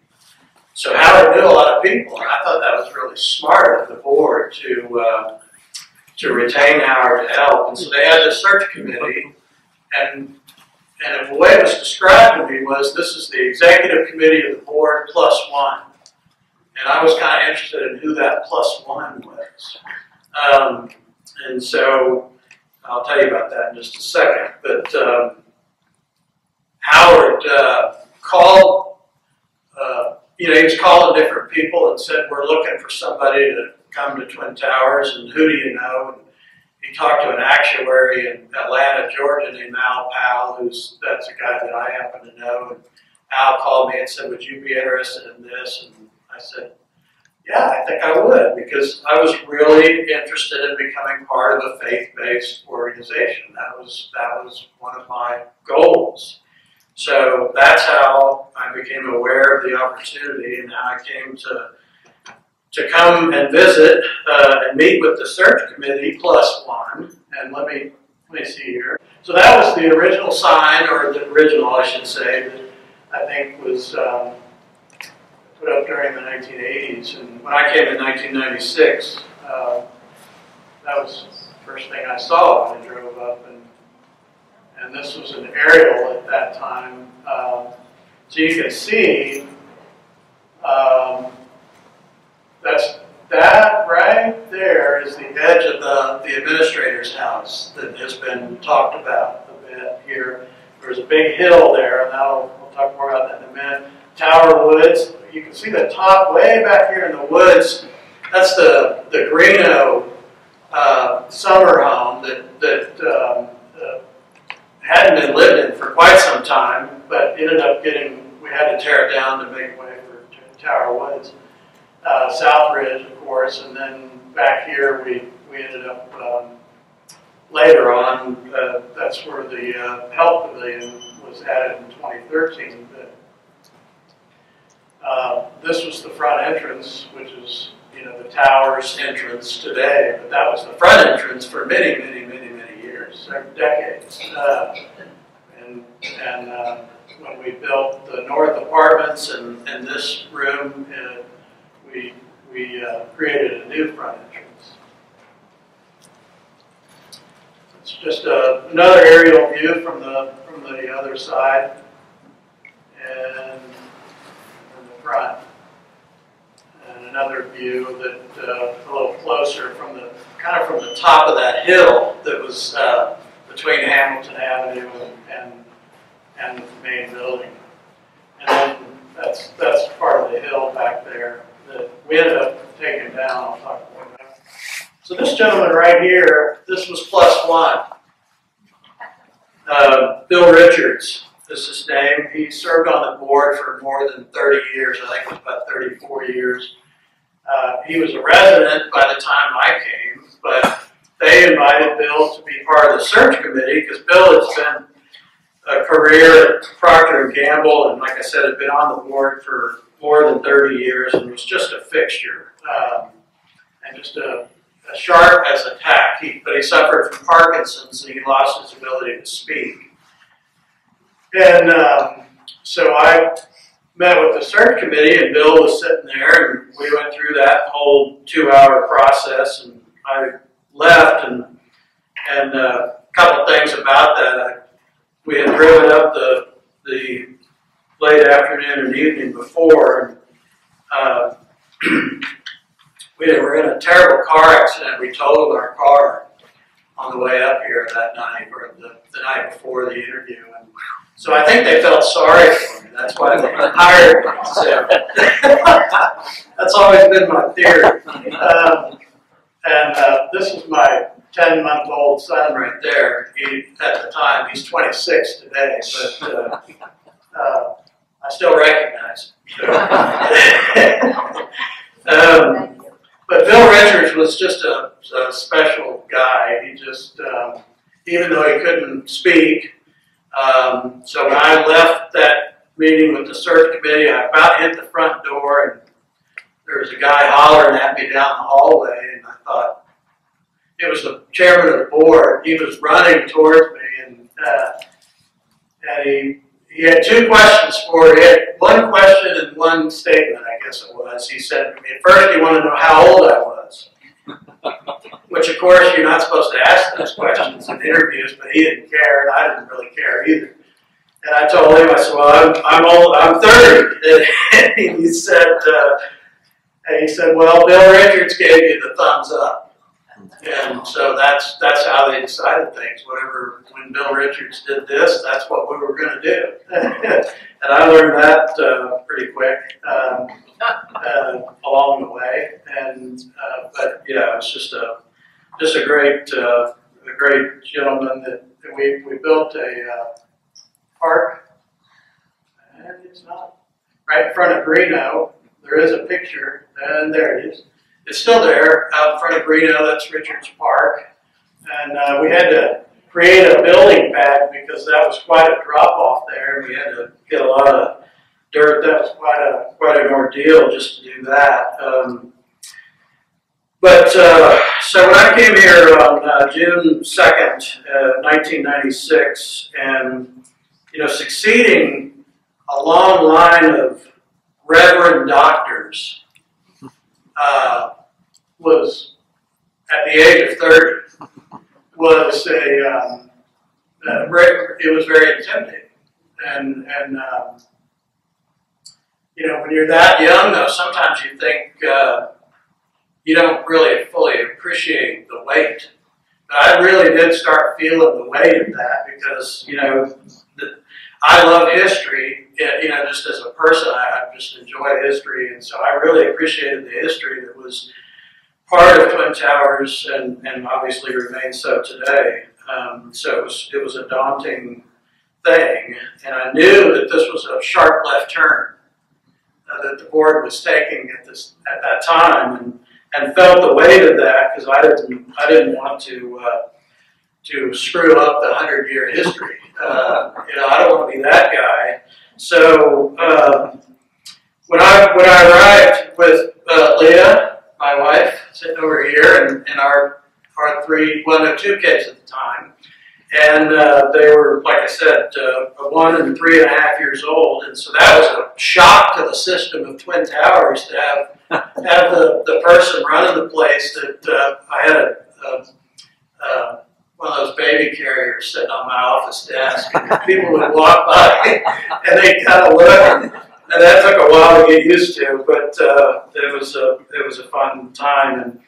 So Howard knew a lot of people, and I thought that was really smart of the board to retain Howard to help. And so they had a search committee, and And the way it was described to me was, this is the executive committee of the board plus one. And I was kind of interested in who that plus one was. And so I'll tell you about that in just a second. But Howard called, he was calling different people and said, we're looking for somebody to come to Twin Towers, and who do you know? And he talked to an actuary in Atlanta, Georgia, named Al Powell, that's a guy that I happen to know. And Al called me and said, would you be interested in this? And I said, yeah, I think I would, because I was really interested in becoming part of a faith-based organization. That was one of my goals. So that's how I became aware of the opportunity, and how I came to come and visit and meet with the search committee plus one. And let me see here. So that was the original sign, or the original, I should say, that I think was put up during the 1980s. And when I came in 1996, that was the first thing I saw when I drove up. And this was an aerial at that time. So you can see, that right there is the edge of the administrator's house that has been talked about a bit here. There's a big hill there, and we'll talk more about that in a minute. Tower Woods, you can see the top way back here in the woods. That's the Greeno summer home that hadn't been lived in for quite some time, but ended up we had to tear it down to make way for Tower Woods. South Ridge, of course, and then back here we ended up, later on, that's where the Health Pavilion was added in 2013. But this was the front entrance, which is, the tower's entrance today, but that was the front entrance for many, many, many, many years, decades. And when we built the north apartments and this room, we created a new front entrance. It's just another aerial view from the other side, and from the front. And another view that a little closer from the top of that hill that was between Hamilton Avenue and the main building. And then that's part of the hill back there that we ended up taking down. I'll talk more about it. So this gentleman right here, this was plus one. Bill Richards is his name. He served on the board for more than 30 years. I think it was about 34 years. He was a resident by the time I came, but they invited Bill to be part of the search committee because Bill has been a career at Procter & Gamble, and like I said, had been on the board for more than 30 years and was just a fixture, and just a sharp as a tack. But he suffered from Parkinson's, and he lost his ability to speak. And so I met with the search committee, and Bill was sitting there, and we went through that whole 2-hour process, and I left, and a couple things about that. We had driven up the late afternoon and evening before, and we were in a terrible car accident. We totaled our car on the way up here that night, or the night before the interview. And so I think they felt sorry for me. That's why they hired me. So that's always been my theory. This is my 10-month-old son right there. At the time, he's 26 today, but I still recognize him. But Bill Richards was just a special guy. He just, even though he couldn't speak, so when I left that meeting with the search committee, I about hit the front door, and there was a guy hollering at me down the hallway, and I thought, it was the chairman of the board. He was running towards me, and he had two questions for me. He had one question and one statement, I guess it was. He said to me, at first he wanted to know how old I was, which of course you're not supposed to ask those questions in interviews, but he didn't care, and I didn't really care either. And I told him, I said, well, I'm old, I'm 30. And he said, well, Bill Richards gave you the thumbs up. And so that's how they decided things. When Bill Richards did this, that's what we were going to do. And I learned that pretty quick along the way. And but yeah, it's just a great gentleman that we built a park. And it's not right in front of Greeno. There is a picture, and there it is. It's still there out in front of Greeno. That's Richards Park. And we had to create a building pad because that was quite a drop-off there. We had to get a lot of dirt. That was quite an ordeal just to do that. So when I came here on June 2nd, 1996, and succeeding a long line of reverend doctors, was at the age of 30 was it was very intimidating, and when you're that young though, sometimes you think you don't really fully appreciate the weight. But I really did start feeling the weight of that because I love history. Just as a person, I just enjoy history, and so I really appreciated the history that was part of Twin Towers, and obviously remains so today. So it was a daunting thing, and I knew that this was a sharp left turn that the board was taking at that time, and felt the weight of that because I didn't want to screw up the 100-year history. I don't want to be that guy. So when I arrived with Leah, my wife, sitting over here, and our two kids at the time, and they were, like I said, 1 and 3.5 years old, and so that was a shock to the system of Twin Towers to have the person running the place. That I had one of those baby carriers sitting on my office desk, and people would walk by and they'd kind of look, and that took a while to get used to, but it was a fun time.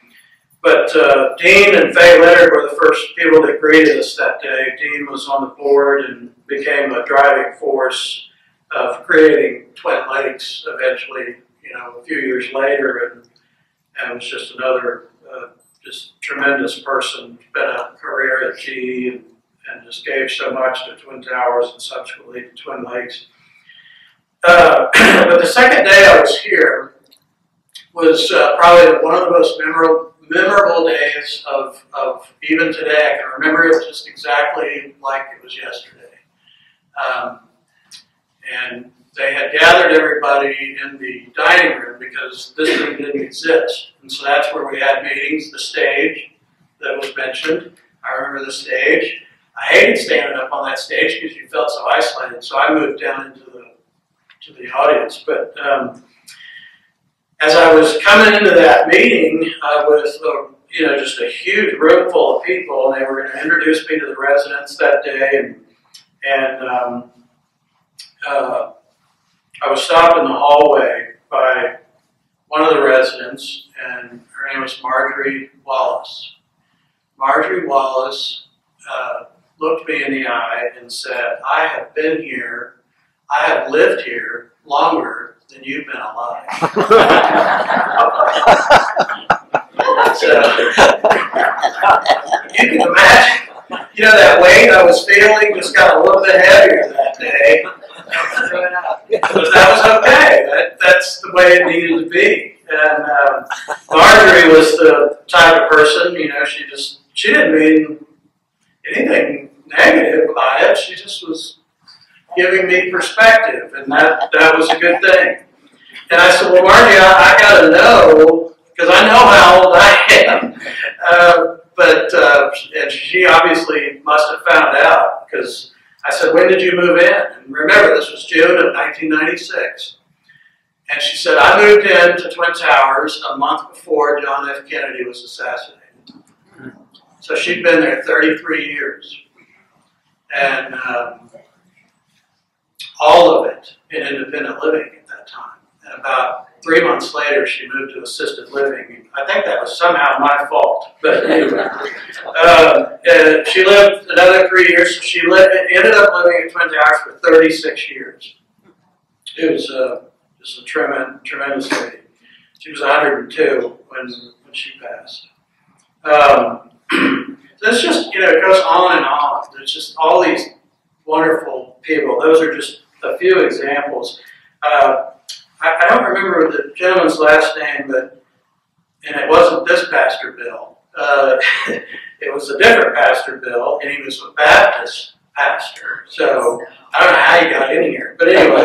But Dean and Faye Leonard were the first people that greeted us that day. Dean was on the board and became a driving force of creating Twin Lakes eventually, a few years later, and was just another just tremendous person. Spent a career at GE and just gave so much to Twin Towers and subsequently to Twin Lakes. But the second day I was here was probably one of the most memorable days of even today. I can remember it just exactly like it was yesterday. And they had gathered everybody in the dining room because this room didn't exist. And so that's where we had meetings, the stage that was mentioned. I remember the stage. I hated standing up on that stage because you felt so isolated. So I moved down into the audience. But as I was coming into that meeting with just a huge room full of people, and they were going to introduce me to the residents that day, and I was stopped in the hallway by one of the residents, and her name was Marjorie Wallace. Marjorie Wallace looked me in the eye and said, "I have been here, I have lived here longer than you've been alive." So, you can imagine, that weight I was feeling just got a little bit heavier that day. But that was okay. That's the way it needed to be. And Marjorie was the type of person, she didn't mean anything negative by it. She just was giving me perspective, and that was a good thing. And I said, "Well, Margie, I got to know, because I know how old I am." And she obviously must have found out, because I said, "When did you move in?" And remember, this was June of 1996. And she said, "I moved into Twin Towers a month before John F. Kennedy was assassinated." So she'd been there 33 years. And all of it in independent living at that time. And about 3 months later, she moved to assisted living. I think that was somehow my fault. But anyway, she lived another 3 years. So she ended up living in Twin Towers for 36 years. It was just a tremendous lady. She was 102 when she passed. So it's just, it goes on and on. There's just all these wonderful people. Those are just a few examples. I don't remember the gentleman's last name, and it wasn't this Pastor Bill. It was a different Pastor Bill, and he was a Baptist pastor. So I don't know how he got in here, but anyway,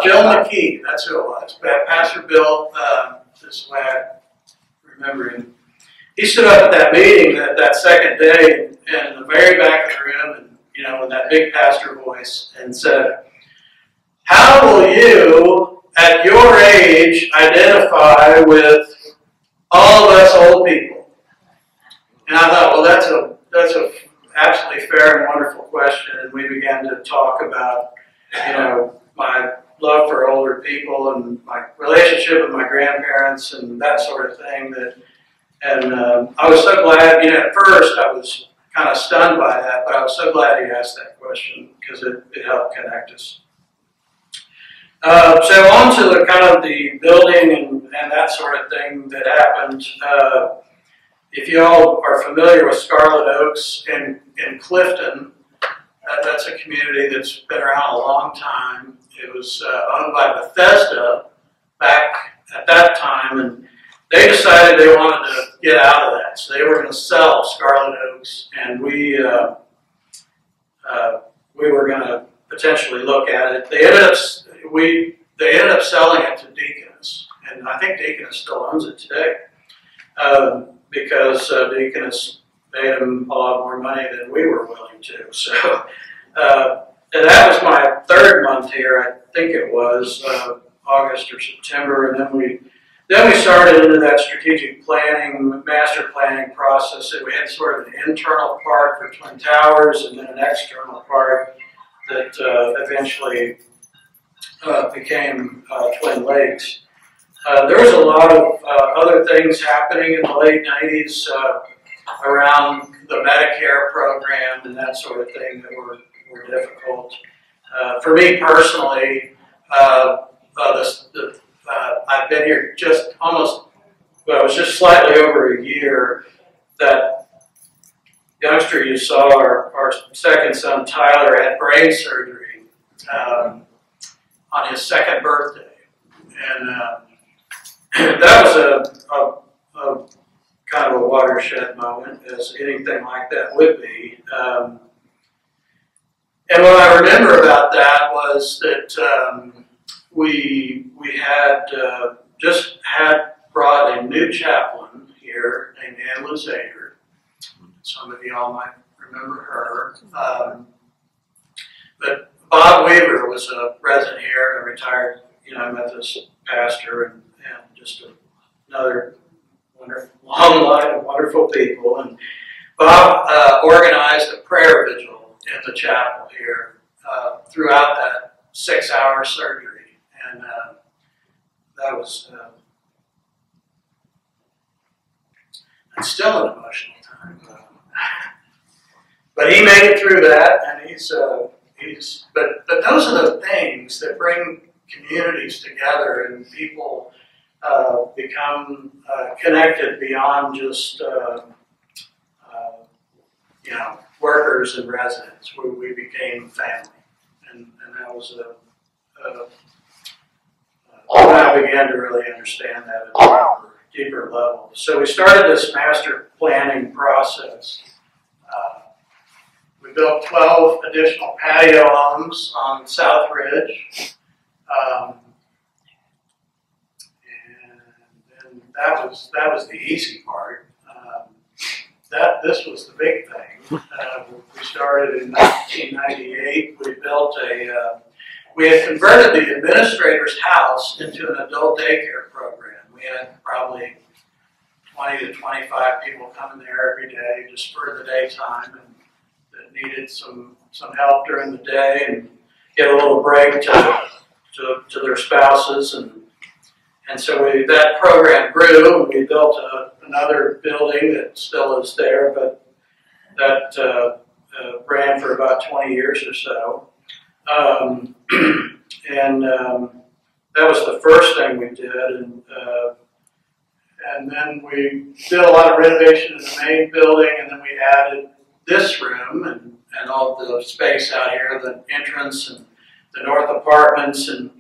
Bill McKee, that's who it was. Pastor Bill, this is why I remember him. He stood up at that meeting that second day in the very back of the room, and in that big pastor voice, and said, "How will you, at your age, identify with all of us old people?" And I thought, well, that's a absolutely fair and wonderful question. And we began to talk about, my love for older people and my relationship with my grandparents and that sort of thing. And I was so glad. At first I was kind of stunned by that, but I was so glad he asked that question because it helped connect us. So on to the kind of the building and that sort of thing that happened. If you all are familiar with Scarlet Oaks in Clifton, that's a community that's been around a long time. It was owned by Bethesda back at that time, and they decided they wanted to get out of that. So they were going to sell Scarlet Oaks, and we were going to potentially look at it. They ended up selling it to Deaconess, and I think Deaconess still owns it today because Deaconess paid them a lot more money than we were willing to. So and that was my third month here. I think it was August or September, and then we started into that strategic planning, master planning process. And we had sort of an internal part for Twin Towers and then an external part that eventually became Twin Lakes. There was a lot of other things happening in the late 90s around the Medicare program and that sort of thing that were difficult. For me personally, I've been here it was just slightly over a year. That youngster you saw, our second son Tyler, had brain surgery on his second birthday. And that was a kind of a watershed moment, as anything like that would be. And what I remember about that was that we had just brought a new chaplain here named Ann Luzader. Some of you all might remember her. But Bob Weaver was a resident here, a retired Methodist pastor, and just another long line of wonderful people. And Bob organized a prayer vigil in the chapel here throughout that 6-hour surgery. And that was it's still an emotional time. But he made it through that, and but those are the things that bring communities together, and people become connected beyond just workers and residents. We became family, and that was when I began to really understand that at a deeper level. So we started this master planning process. We built 12 additional patio homes on South Ridge. And that was the easy part. This was the big thing. We started in 1998. We built we had converted the administrator's house into an adult daycare program. We had probably 20 to 25 people coming there every day just for the daytime and that needed some help during the day and get a little break to their spouses, and so that program grew, and we built another building that still is there, but that ran for about 20 years or so. That was the first thing we did, and then we did a lot of renovation in the main building, and then we added this room and all the space out here, the entrance and the north apartments, and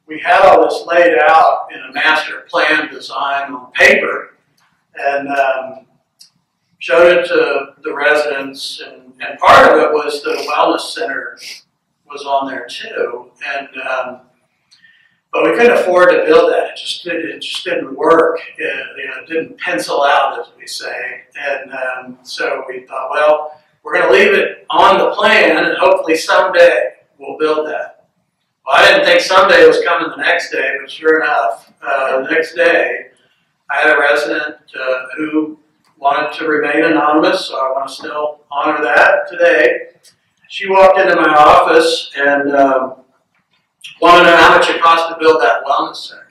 we had all this laid out in a master plan design on paper, and showed it to the residents, and part of it was the wellness center was on there too, and but we couldn't afford to build that. It just didn't work. It didn't pencil out, as we say, and so we thought, well, we're going to leave it on the plan, and hopefully someday we'll build that. Well, I didn't think someday was coming the next day, but sure enough, the next day, I had a resident who wanted to remain anonymous, so I want to still honor that today. She walked into my office and wanted to know how much it cost to build that wellness center,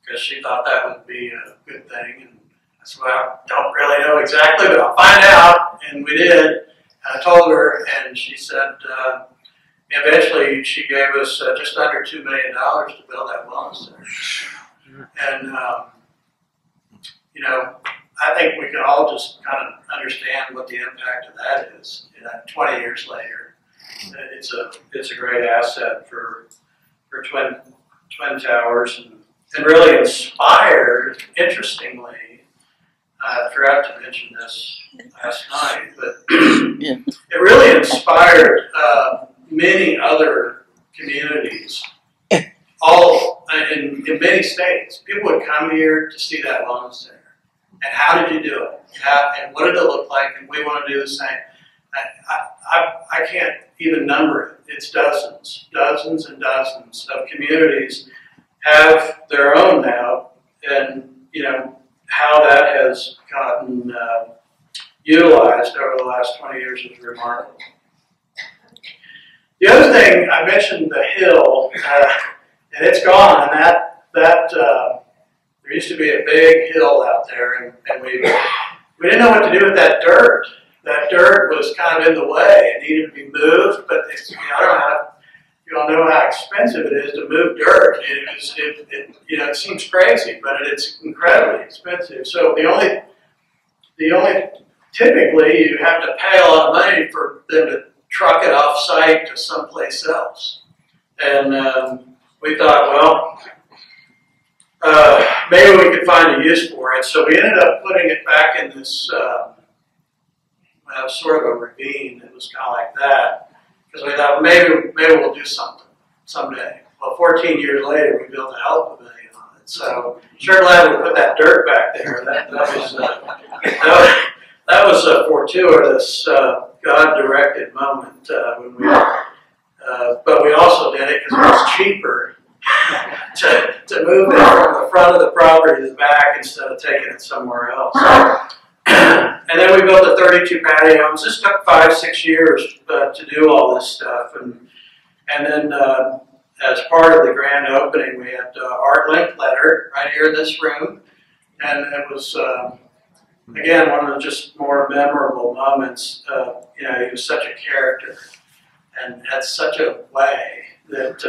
because she thought that would be a good thing. And I said, well, I don't really know exactly, but I'll find out. And we did. And I told her, and she said, eventually she gave us just under $2 million to build that wellness center. And, you know, I think we can all just kind of understand what the impact of that is. 20 years later, it's a great asset for Twin Towers, and really inspired. Interestingly, I forgot to mention this last night, but it really inspired many other communities, all in many states. People would come here to see that wellness center. And how did you do it? And what did it look like? And we want to do the same. I can't even number it. It's dozens and dozens of communities have their own now, and you know how that has gotten utilized over the last 20 years is remarkable. The other thing, I mentioned the hill, and it's gone, and there used to be a big hill out there, and we didn't know what to do with that dirt. That dirt was kind of in the way. It needed to be moved, but you don't know how expensive it is to move dirt. It seems crazy, but it's incredibly expensive. So typically you have to pay a lot of money for them to truck it off site to someplace else. And we thought, well, maybe we could find a use for it. So we ended up putting it back in this sort of a ravine. It was kind of like that, because we thought maybe we'll do something someday. Well, 14 years later, we built a hell pavilion on it. So sure glad we put that dirt back there. That was a fortuitous, God-directed moment when we. But we also did it because it was cheaper to move it from the front of the property to the back instead of taking it somewhere else. And then we built the 32 patios. This took 5-6 years to do all this stuff. And then as part of the grand opening, we had Art Linkletter right here in this room. And it was, again, one of the just more memorable moments. He was such a character and had such a way that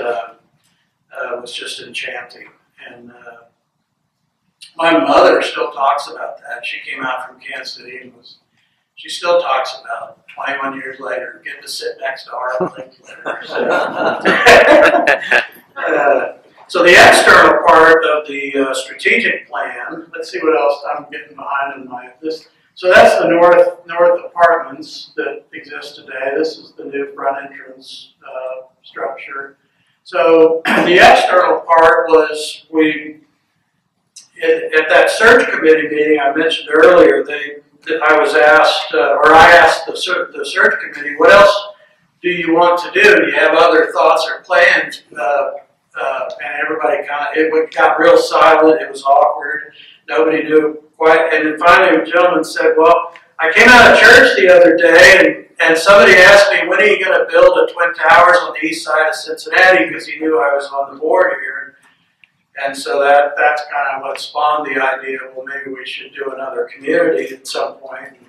was just enchanting. And my mother still talks about that. She came out from Kansas City and she still talks about it 21 years later, getting to sit next to Art Linkletter. So the external part of the strategic plan, let's see what else I'm getting behind in this. So that's the north apartments that exist today. This is the new front entrance structure. So the external part was at that search committee meeting I mentioned earlier, I asked the search committee, what else do you want to do? Do you have other thoughts or plans? And everybody it got real silent. It was awkward. Nobody knew quite. And then finally, a gentleman said, well, I came out of church the other day, and somebody asked me, when are you going to build a Twin Towers on the east side of Cincinnati, because he knew I was on the board here. And so that's kind of what spawned the idea, well, maybe we should do another community at some point. And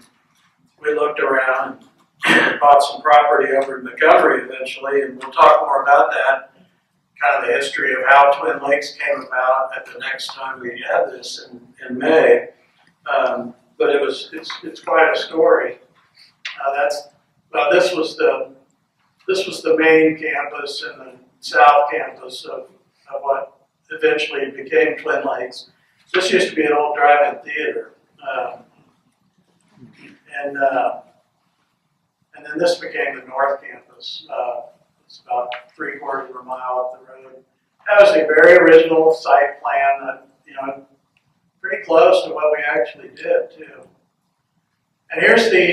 we looked around and bought some property over in Montgomery eventually, and we'll talk more about that, kind of the history of how Twin Lakes came about at the next time we had this in May. But it's quite a story. This was the main campus and the south campus of what eventually became Twin Lakes. This used to be an old drive-in theater, and then this became the north campus. It's about 3/4 of a mile up the road. That was a very original site plan. Pretty close to what we actually did too. And here's the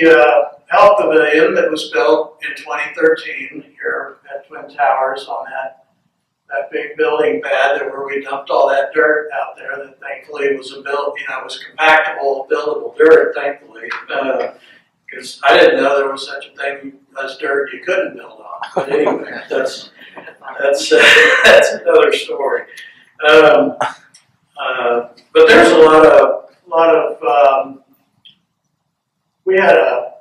health pavilion that was built in 2013 here at Twin Towers on that big building pad where we dumped all that dirt out there that thankfully was was compactable, buildable dirt, thankfully, because I didn't know there was such a thing as dirt you couldn't build on. But anyway, that's another story. But there's a lot of we had a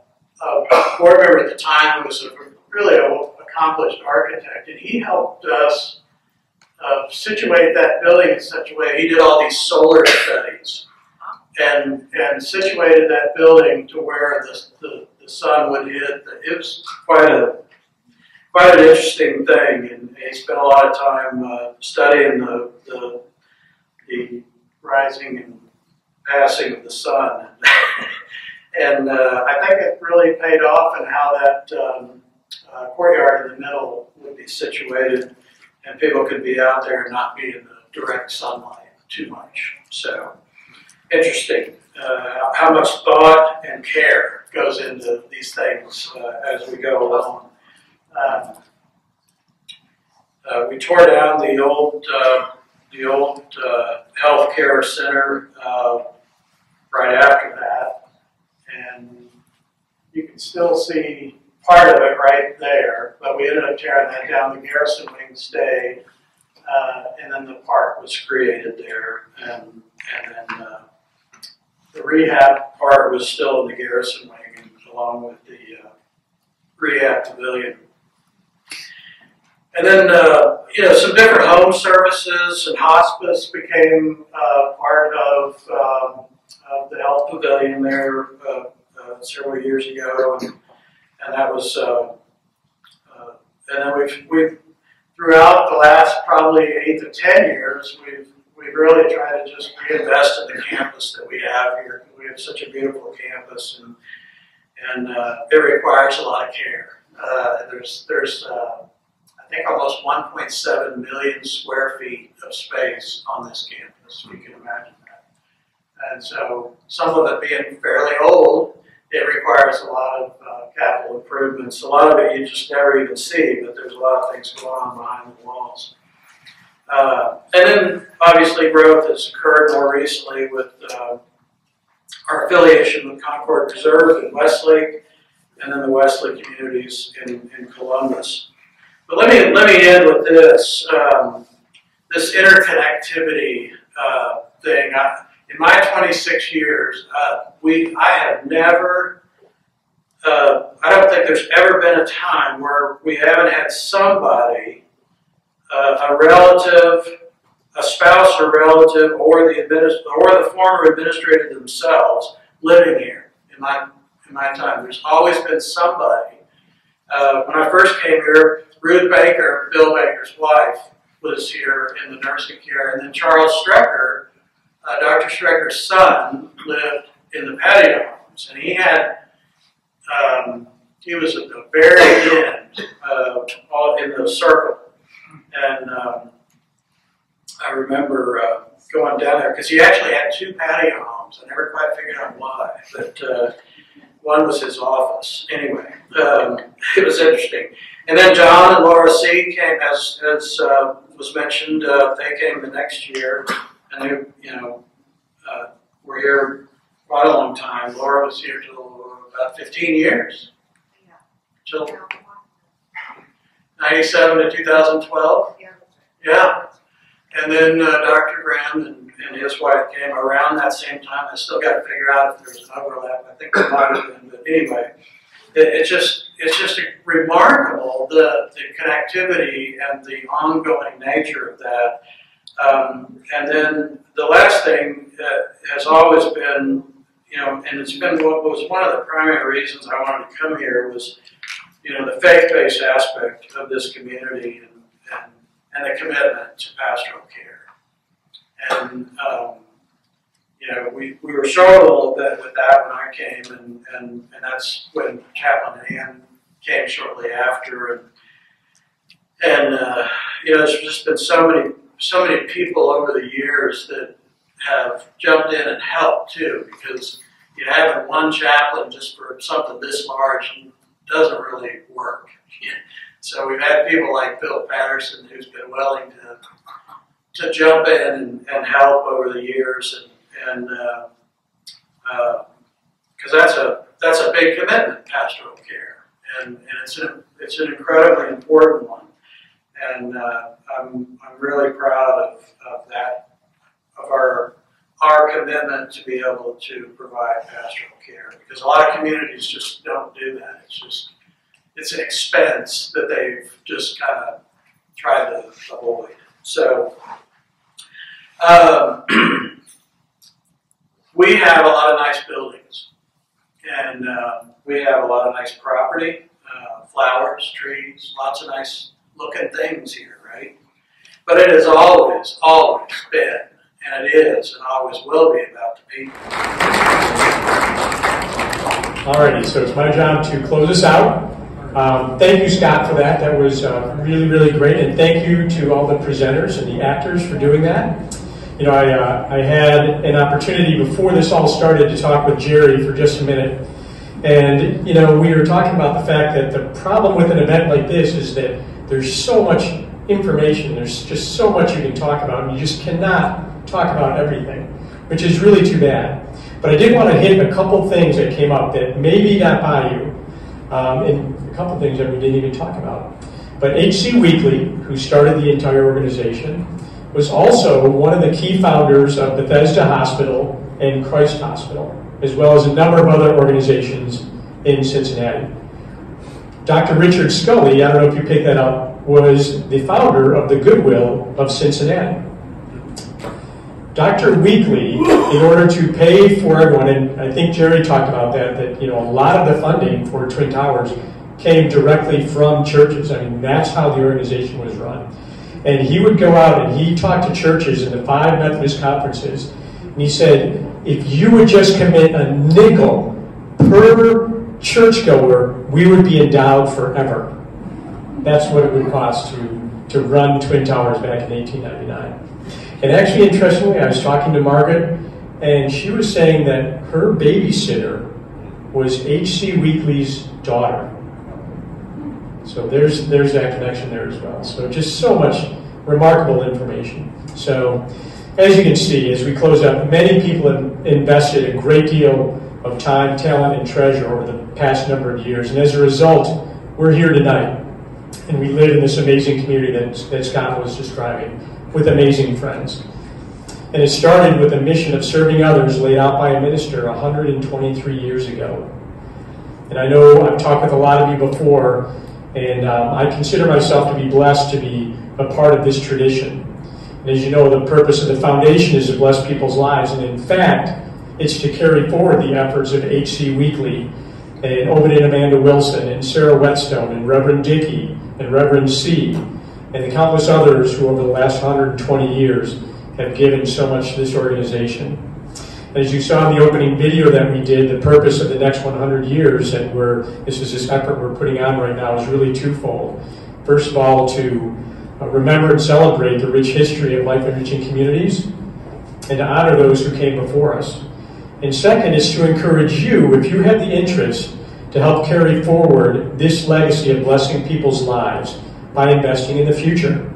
board member at the time who was a really accomplished architect, and he helped us situate that building in such a way. He did all these solar studies and situated that building to where the sun would hit. It was quite an interesting thing, and he spent a lot of time studying the rising and passing of the sun. And I think it really paid off in how that courtyard in the middle would be situated, and people could be out there and not be in the direct sunlight too much. So, interesting how much thought and care goes into these things as we go along. We tore down the old healthcare center right after that, and you can still see part of it right there, but we ended up tearing that down. The garrison wing stayed, and then the park was created there, and then the rehab part was still in the garrison wing, along with the rehab pavilion. And then, some different home services and hospice became part of the health pavilion there several years ago, and that was, and then we've throughout the last probably 8 to 10 years, we've really tried to just reinvest in the campus that we have here. We have such a beautiful campus, and it requires a lot of care. There's I think almost 1.7 million square feet of space on this campus. You can imagine that. And so some of it being fairly old, it requires a lot of capital improvements. A lot of it you just never even see, but there's a lot of things going on behind the walls. And then obviously growth has occurred more recently with our affiliation with Concord Reserve in Westlake, and then the Westlake communities in Columbus. But let me end with this, this interconnectivity thing. In my 26 years, I have never, I don't think there's ever been a time where we haven't had somebody, a relative, a spouse or relative, or the former administrator themselves living here in my time. There's always been somebody. When I first came here, Ruth Baker, Bill Baker's wife, was here in the nursing care, and then Charles Strecker, Dr. Strecker's son, lived in the patio homes, and he had, he was at the very end, in the circle, and I remember going down there, because he actually had 2 patio homes. I never quite figured out why, but one was his office. Anyway, it was interesting. And then John and Laura C. came, as was mentioned, they came the next year, and they, were here quite a long time. Laura was here till about 15 years. Till 97 to 2012. Yeah. And then Dr. Graham and his wife came around that same time. I still got to figure out if there's an overlap. I think there might have been, but anyway, it's just remarkable the connectivity and the ongoing nature of that. And then the last thing that has always been, and it's been what was one of the primary reasons I wanted to come here was, the faith-based aspect of this community and the commitment to pastoral care. And, we were short a little bit with that when I came, and that's when Chaplain Ann came shortly after. And there's just been so many people over the years that have jumped in and helped too, because having one chaplain just for something this large doesn't really work. So we've had people like Bill Patterson who's been willing to jump in and help over the years, and because that's a big commitment, pastoral care, and it's an incredibly important one, and I'm really proud of that, of our commitment to be able to provide pastoral care, because a lot of communities just don't do that. It's an expense that they've just kind of tried to avoid. So we have a lot of nice buildings, and we have a lot of nice property, flowers, trees, lots of nice looking things here, right? But it has always been, and it is, and always will be about the people. Alrighty, so it's my job to close us out. Thank you, Scott, for that. That was really, really great, and thank you to all the presenters and the actors for doing that. I had an opportunity before this all started to talk with Jerry for just a minute, and we were talking about the fact that the problem with an event like this is that there's so much information, there's just so much you can talk about, and you just cannot talk about everything, which is really too bad. But I did want to hit a couple things that came up that maybe got by you, and a couple things that we didn't even talk about. But H.C. Weekly, who started the entire organization, was also one of the key founders of Bethesda Hospital and Christ Hospital, as well as a number of other organizations in Cincinnati. Dr. Richard Scully, I don't know if you picked that up, was the founder of the Goodwill of Cincinnati. Dr. Weekly, in order to pay for everyone, and I think Jerry talked about that a lot of the funding for Twin Towers came directly from churches. I mean, that's how the organization was run. And he would go out and he talked to churches in the 5 Methodist conferences, and he said, if you would just commit a nickel per churchgoer, we would be endowed forever. That's what it would cost to run Twin Towers back in 1899. And actually, interestingly, I was talking to Margaret, and she was saying that her babysitter was H.C. Weekly's daughter. So there's that connection there as well. So just so much remarkable information. So as you can see, as we close up, many people have invested a great deal of time, talent, and treasure over the past number of years. And as a result, we're here tonight. And we live in this amazing community that Scott was describing, with amazing friends. And it started with a mission of serving others laid out by a minister 123 years ago. And I know I've talked with a lot of you before, and I consider myself to be blessed to be a part of this tradition. And as you know, the purpose of the foundation is to bless people's lives, and in fact, it's to carry forward the efforts of H.C. Weekly, and Obed and Amanda Wilson, and Sarah Whetstone, and Reverend Dickey, and Reverend C., and the countless others who over the last 120 years have given so much to this organization. As you saw in the opening video that we did, the purpose of the next 100 years that this effort we're putting on right now is really twofold. First of all, to remember and celebrate the rich history of life-enriching communities, and to honor those who came before us. And second is to encourage you, if you have the interest, to help carry forward this legacy of blessing people's lives by investing in the future.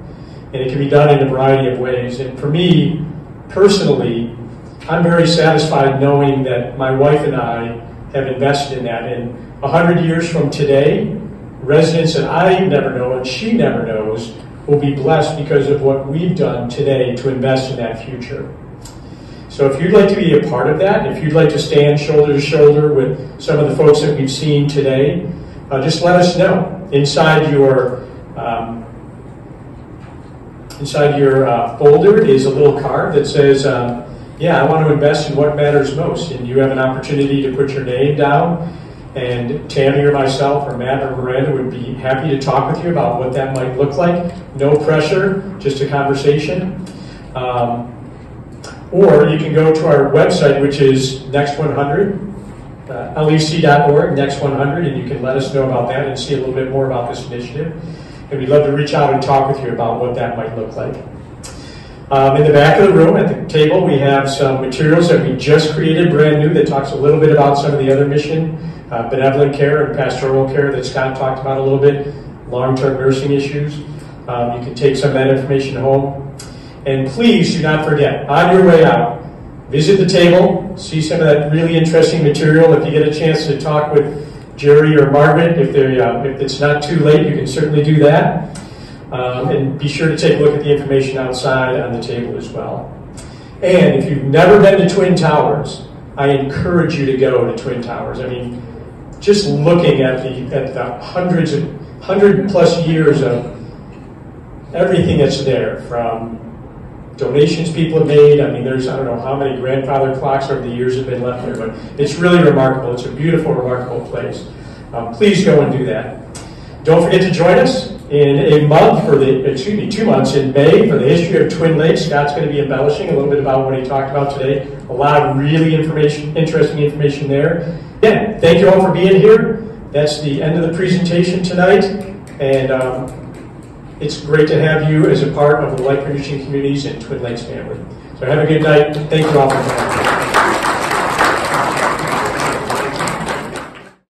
And it can be done in a variety of ways. And for me, personally, I'm very satisfied knowing that my wife and I have invested in that. And 100 years from today, residents that I never know and she never knows will be blessed because of what we've done today to invest in that future. So if you'd like to be a part of that, if you'd like to stand shoulder to shoulder with some of the folks that we've seen today, just let us know. Inside your folder is a little card that says, yeah, I want to invest in what matters most. And you have an opportunity to put your name down. And Tammy or myself or Matt or Miranda would be happy to talk with you about what that might look like. No pressure, just a conversation. Or you can go to our website, which is Next100, lec.org, Next100, and you can let us know about that and see a little bit more about this initiative. And we'd love to reach out and talk with you about what that might look like. In the back of the room at the table, we have some materials that we just created, brand new, that talks a little bit about some of the other mission, benevolent care and pastoral care that Scott talked about a little bit, long-term nursing issues. You can take some of that information home. And please do not forget, on your way out, visit the table, see some of that really interesting material. If you get a chance to talk with Jerry or Margaret, if it's not too late, you can certainly do that. And be sure to take a look at the information outside on the table as well. And if you've never been to Twin Towers, I encourage you to go to Twin Towers. I mean, just looking at the 100+ years of everything that's there, from donations people have made. I mean, there's, I don't know how many grandfather clocks over the years have been left there, but it's really remarkable. It's a beautiful, remarkable place. Please go and do that. Don't forget to join us in a month, 2 months in May for the history of Twin Lakes. Scott's going to be embellishing a little bit about what he talked about today. A lot of really interesting information there. Again, thank you all for being here. That's the end of the presentation tonight. And it's great to have you as a part of the life-producing communities and Twin Lakes family. So have a good night. Thank you all for coming.